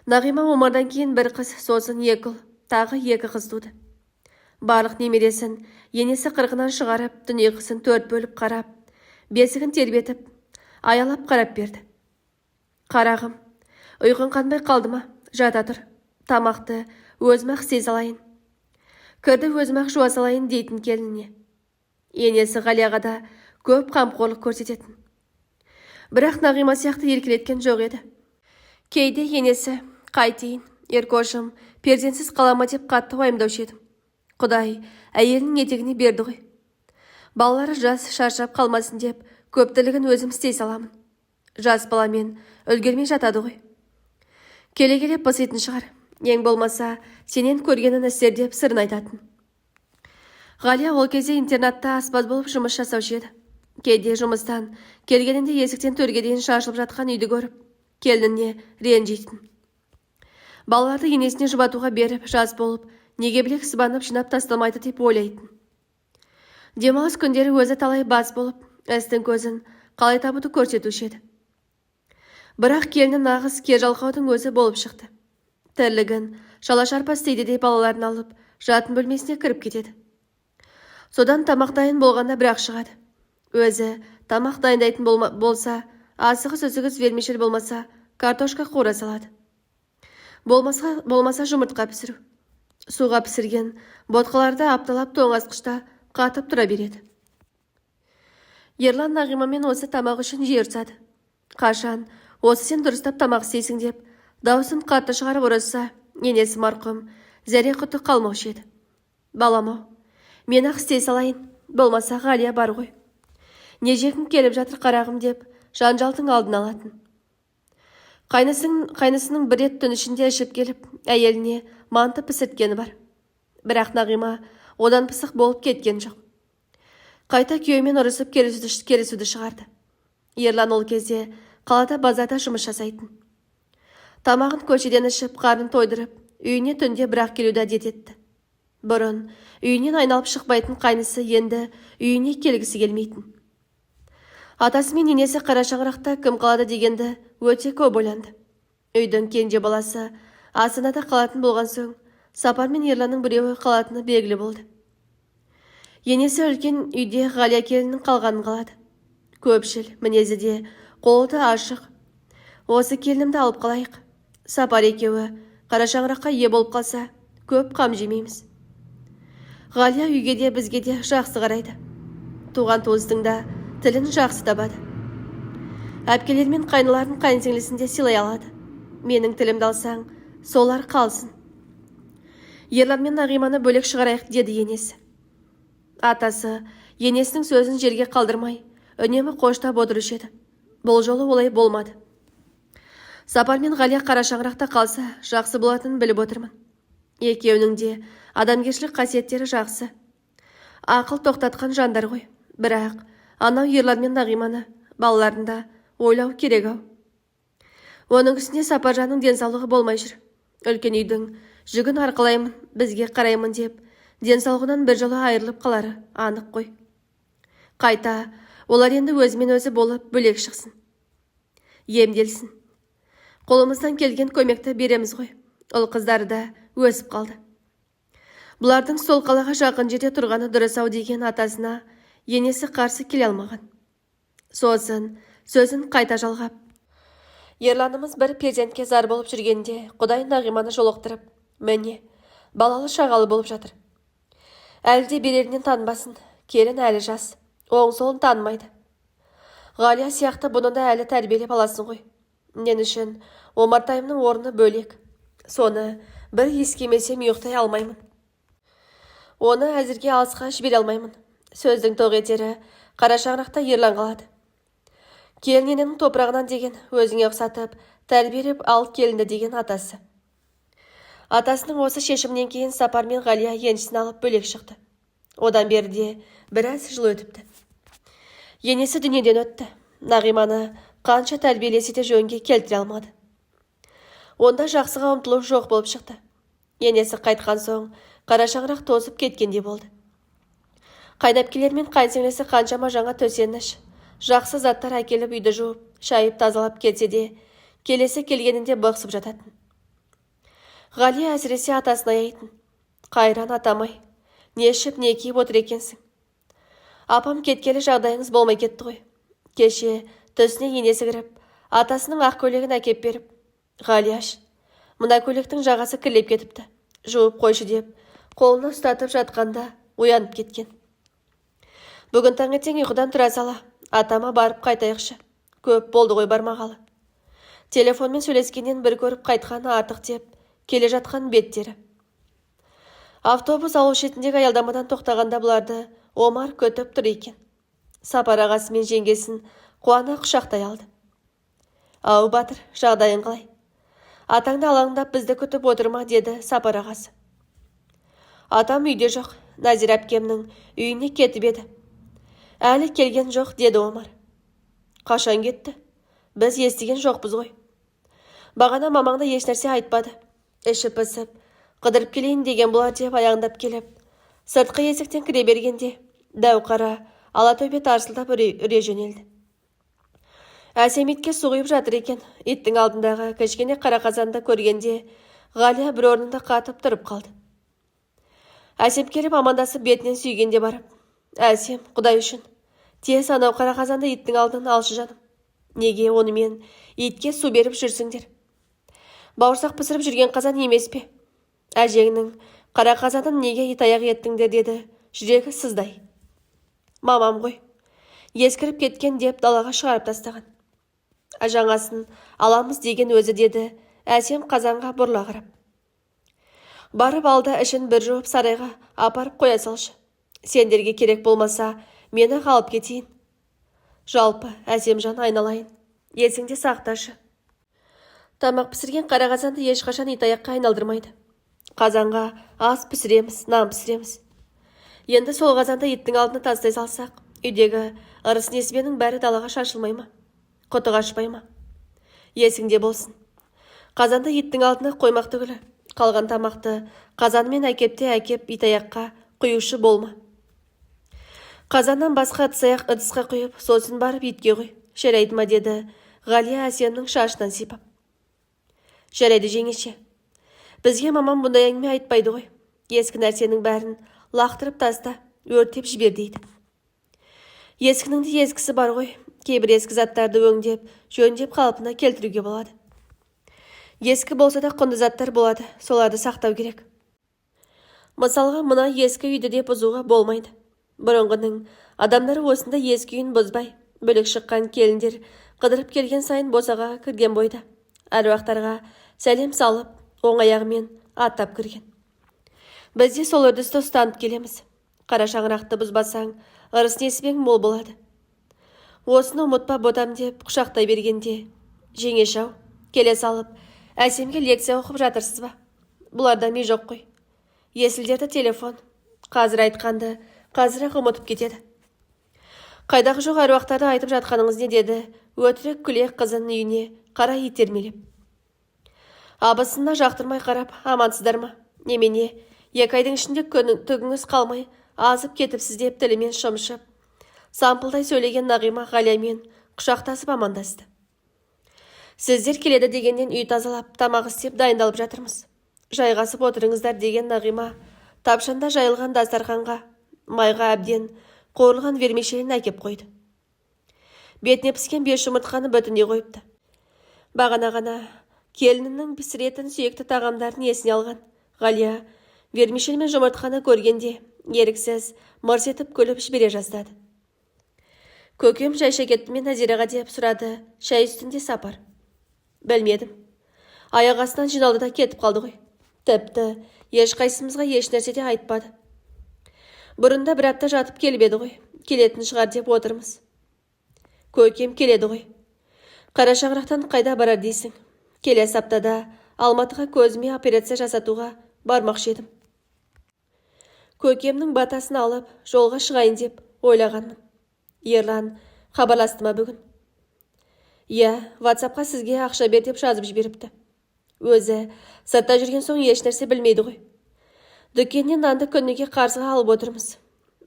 Нағима Омардан кейін бір қыз, сосын 2 ұл, тағы 2 қыз туды. Барлық немересін енесі қырғынан шығарып, дүние қысын 4 бөліп қарап, бесігін тербетіп, Аялап қарап берді. Қарағым, ұйқың қанбай қалды ма? Жата тұр. Тамақты өзім-ақ істей салайын. Кірді өзім-ақ жуа салайын дейтін келініне. Енесі Ғалияға да көп қамқорлық көрсететін. Бірақ Нағима сияқты еркелеткен жоқ еді. Кейде енесі, қайтейін, Еркошым, перзентсіз қалама деп қатты уайымдаушы едім. Құдай әйелінің етегіне берді ғой. Балалары жас шаршап қалмасын деп, көптілігін өзім істей саламын. Жас баламен үлгермей жатады ғой. Келе-келе пыситын шығар. Ең болмаса, сенен көргенін істер деп сырын айтатын. Ғалия ол кезде интернатта аспаз болып жұмыс жасаушы еді. Кейде жұмыстан келгенінде есіктен төрге дейін шашылып жатқан үйді көріп, келініне ренжитін. Балаларды енесіне жұбатуға беріп, жас болып, неге білек сыбанып жинап тастамайды деп ойлайтын. Демалыс күндері өзі талай бас болып, істің көзін қалай табуды көрсетуші еді. Бірақ келіні нағыз кержалқаудың өзі болып шықты. Тірлігін шала-шарпа істейді де балаларын алып, жатын бөлмесіне кіріп кетеді. Содан тамақ дайын болғанда бірақ шығады. Өзі тамақ дайындайтын болса, асығыс-үсігіс вермишель болмаса, картошка қуыра салады. Болмаса жұмыртқа пісіру. Суға пісірген ботқаларды апталап тоңазытқышта қатып тұра береді. Ерлан Нағимамен осы тамақ үшін жиі ұрсады. Қашан осы сен дұрыстап тамақ істейсің деп, даусын қатты шығарып ұрысса, енесі марқұм зәре құты қалмаушы еді. Балам-ау, мен ақ істей салайын, болмаса Ғалия бар ғой. Не жегім келіп жатыр қарағым деп, жанжалдың алдын алатын. Қайнысының бір рет түн ішінде ішіп келіп, әйеліне манты пісірткені бар. Бірақ Нағима одан пысық болып кеткен жоқ. Қайта күйеуімен ұрысып керісуді шығарды. Ерлан ол кезде қалада базарда жұмыс жасайтын. Тамағын көшеден ішіп, қарнын тойдырып, үйіне түнде бірақ келуді әдет етті. Бұрын үйінен айналып шықпайтын қайнысы енді үйіне келгісі келмейтін. Атасы мен енесі қара шаңырақта кім қалады дегенді өте көп ойланды. Үйдің кенже баласы Астанада қалатын болған соң, Сапар мен Ерланның біреуі қалатыны белгілі болды. Енесі үлкен үйде Ғалия келіннің қалғанын қалады. Көпшіл, мінезі де, қолы да ашық. Осы келінімді алып қалайық. Сапар екеуі қара шаңыраққа ие болып қалса, көп қам жемейміз. Ғалия үйге де бізге де жақсы қарайды. Туған туыстың да тілін жақсы табады. Әпкелер мен қайныларын қайынсіңлісінде сыйлай алады. Менің тілімді алсаң, солар қалсын. Ерлан мен Нағиманы бөлек шығарайық деді енесі. Атасы енесінің сөзін жерге қалдырмай, үнемі қоштап отырушы еді. Бұл жолы олай болмады. Сапар мен Ғалия қара шаңырақта қалса, жақсы болатынын біліп отырмын. Екеуінің де адамгершілік қасиеттері жақсы. Ақыл тоқтатқан жандар ғой. Бірақ анау Ерлан мен Нағиманы балаларында ойлау керек-ау. Оның үстіне Сапаржанның денсаулығы болмай жүр. Үлкен үйдің жүгін арқалаймын, бізге қараймын деп, денсаулығынан бір жолы айырылып қалары анық қой. Қайта олар енді өзімен өзі болып бөлек шықсын. Емделсін. Қолымыздан келген көмекті береміз ғой. Ол қыздары да өсіп қалды. Бұлардың сол қалаға жақын жерде тұрғаны дұрыс-ау деген атасына енесі қарсы келе алмаған. Сосын сөзін қайта жалғап. Ерланымыз бір перзентке зар болып жүргенде Құдай Нағиманы жолықтырып, міне, балалы шағалы болып жатыр. Әлі де берерінен танбасын, келін әлі жас, оң солын танымайды. Ғалия сияқты бұны да әлі тәрбиелеп аласың ғой. Мен үшін Омартайымның орны бөлек. Соны бір ескемесем ұйықтай алмаймын. Оны әзірге алысқа жібере алмаймын. Сөздің тоқ етері қара шаңырақта Ерлан қалады. Келіненің топырағынан деген өзіңе ұқсатып, тәрбиелеп ал келінді деген атасы. Атасының осы шешімінен кейін Сапар мен Ғалия еншісін алып бөлек шықты. Одан берде біраз жыл өтіпті. Енесі дүниеден өтті. Нағиманы қанша тәрбиелесе де жөнге келтіре алмады. Онда жақсыға ұмтылу жоқ болып шықты. Енесі қайтқан соң қара шаңырақ тозып кеткендей болды. Қайнапкелер мен қайынсіңлісі қаншама жаңа төсеніш, жақсы заттар әкеліп үйді жуып, шайып тазалап кетсе де, келесі келгенінде бықсып жататын. Ғалия әсіресе атасын аяйтын. Қайран атамай, не ішіп не киіп отыр екенсің. Апам кеткелі жағдайыңыз болмай кетті ғой. Кеше Төсіне енесі кіріп, атасының ақ көйлегін әкеп беріп, «Ғалияш, мына көйлектің жағасы кірлеп кетіпті, жуып қойшы» деп, қолына ұстатып жатқанда оянып кеткен. Бүгін таңертең ұйқыдан тұра сала, атама барып қайтайықшы. Көп болды ғой бармағалы. Телефонмен сөйлескеннен бір көріп қайтқаны артық деп, келе жатқан беттері. Автобус ауыл шетіндегі аялдамадан тоқтағанда бұларды Омар көтіп тұр екен. Сапар ағасы мен жеңгесін қуана құшақтай алды. «Ау Батыр, жағдайың қалай? Атаңды алаңдап бізді күтіп отырма?» деді Сапар ағасы. «Атам үйде жоқ, Назира әпкемнің үйіне кетіп еді. Әлі келген жоқ» деді Омар. «Қашан кетті? Біз естіген жоқпыз ғой. Бағана мамаңда ешнәрсе айтпады. Іші пысып, қыдырып келейін деген бұлар деп аяңдап келіп, сыртқы есіктен кіре бергенде дәу қара алатөбе тарсылдап үре жөнелді. Әсем итке су құйып жатыр екен. Иттің алдындағы кішкене қара қазанды көргенде Ғалия бір орнында қатып тұрып қалды. Әсем келіп амандасып бетінен сүйгенде барып, «Әсем, Құдай үшін, тез анау қара қазанды иттің алдынан алшы жаным. Неге онымен итке су беріп жүрсіңдер? Бауырсақ пісіріп жүрген қазан емес пе? Әжеңнің қара қазанын неге итаяқ еттіңдер?» деді жүрегі сыздай. «Мамам ғой, ескіріп кеткен» деп далаға шығарып тастаған. «Жаңасын аламыз деген өзі» деді Әсем қазанға бұрыла қарап. «Барып алды, ішін бір жуып сарайға апарып қоя салшы. Сендерге керек болмаса, мені қалып кетейін. Жалпы, Әсемжан айналайын, есіңде сақташы. Тамақ пісірген қара қазанды ешқашан итаяққа айналдырмайды. Қазанға ас пісіреміз, нан пісіреміз. Енді сол қазанды иттің алдына тастай салсақ, үйдегі ырыс несібенің бәрі далаға шашылмай ма? Құты қашпай ма? Есіңде болсын. Қазанды иттің алдына қоймақ түгілі, қалған тамақты қазанымен әкеп итаяққа құюшы болма. Қазаннан басқа ыдысқа құйып, сосын барып итке құй. Жарайды ма?» деді Ғалия Әсемнің шашынан сипап. «Жарайды жеңеше. Бізге мамам бұндай әңгіме айтпайды ғой. Ескі нәрсенің бәрін лақтырып таста, өртеп жібер» дейді. Ескінің де ескісі бар ғой. Кейбір ескі заттарды өңдеп, жөндеп қалпына келтіруге болады. Ескі болса да құнды заттар болады, соларды сақтау керек. Мысалға, мына ескі үйді де бұзуға болмайды. Бұрынғының адамдары осында ескі үйін бұзбай, бөлек шыққан келіндер қыдырып келген сайын босаға кірген бойда әруақтарға сәлем салып, оң аяғымен аттап кірген. Біз де сол үрдісті ұстанып келеміз. Қара шаңырақты бұзбасаң, ырыс несібең мол болады. Осыны ұмытпа ботам деп құшақтай бергенде, «Жеңеш-ау, келе салып, Әсемге лекция оқып жатырсыз ба? Бұларда ми жоқ қой. Есілдерді телефон. Қазір айтқанды қазір-ақ ұмытып кетеді. Қайдағы жоқ әруақтарды айтып жатқаныңыз не?» деді өтірік күле қызын үйіне қарай итермелеп. Абысына жақтырмай қарап, «Амансыздар ма? Немене, 2 айдың ішінде түгіңіз қалмай азып кетіпсіз» деп тілімен шымшып, сампылдай сөйлеген Нағима Ғалиямен құшақтасып амандасты. «Сіздер келеді дегеннен үй тазалап, тамақ істеп дайындалып жатырмыз. Жайғасып отырыңыздар» деген Нағима тапшанда жайылған дастарханға майға әбден қуырылған вермишелін әкеп қойды. Бетіне піскен 5 жұмыртқаны бүтіндей қойыпты. Бағана ғана келінінің пісіретін сүйекті тағамдарын есіне алған Ғалия вермишель мен жұмыртқаны көргенде еріксіз мырс етіп күліп жібере жаздады. «Көкем шай кетті ме Назираға?» деп сұрады шай үстінде Сапар. «Білмедім. Аяқ астынан жиналды да кетіп қалды ғой. Тіпті ешқайсымызға еш нәрсе де айтпады. Бұрында бір апта жатып келіп еді ғой. Келетін шығар деп отырмыз». «Көкем келеді ғой. Қара шаңырақтан қайда барар дейсің? Келесі аптада Алматыға көзіме операция жасатуға бармақшы едім. Көкемнің батасын алып жолға шығайын деп ойлағанмын. Ерлан хабарласты ма бүгін?» «Иә, WhatsAppқа сізге ақша бер деп жазып жіберіпті. Өзі сыртта жүрген соң еш нәрсе білмейді ғой. Дүкеннен нанды күніге қарызға алып отырмыз.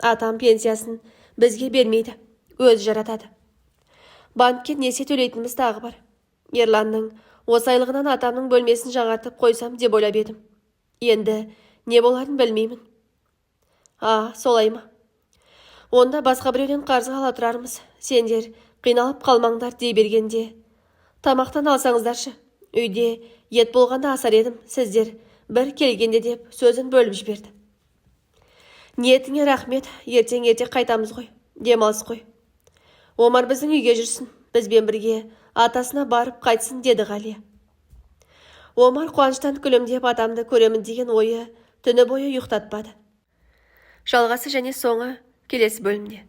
Атам пенсиясын бізге бермейді, өзі жаратады. Банкке несие төлейтініміз тағы бар. Ерланның осы айлығынан атамның бөлмесін жаңартып қойсам деп ойлап едім. Енді не боларын білмеймін». «Солай ма? Онда басқа біреуден қарызға ала тұрармыз. Сендер Қиналып қалмаңдар дей бергенде, тамақтан алсаңыздаршы, үйде ет болғанда асар едім, сіздер бір келгенде деп сөзін бөліп жіберді. Ниетіңе рахмет, ертең ерте қайтамыз ғой, демалыс қой. Омар біздің үйге жүрсін, бізбен бірге атасына барып қайтсын, деді Ғалия. Омар қуаныштан күлімдеп атамды көремін деген ойы түні бойы ұйықтатпады. Жалғасы және соңы келесі бөлімде.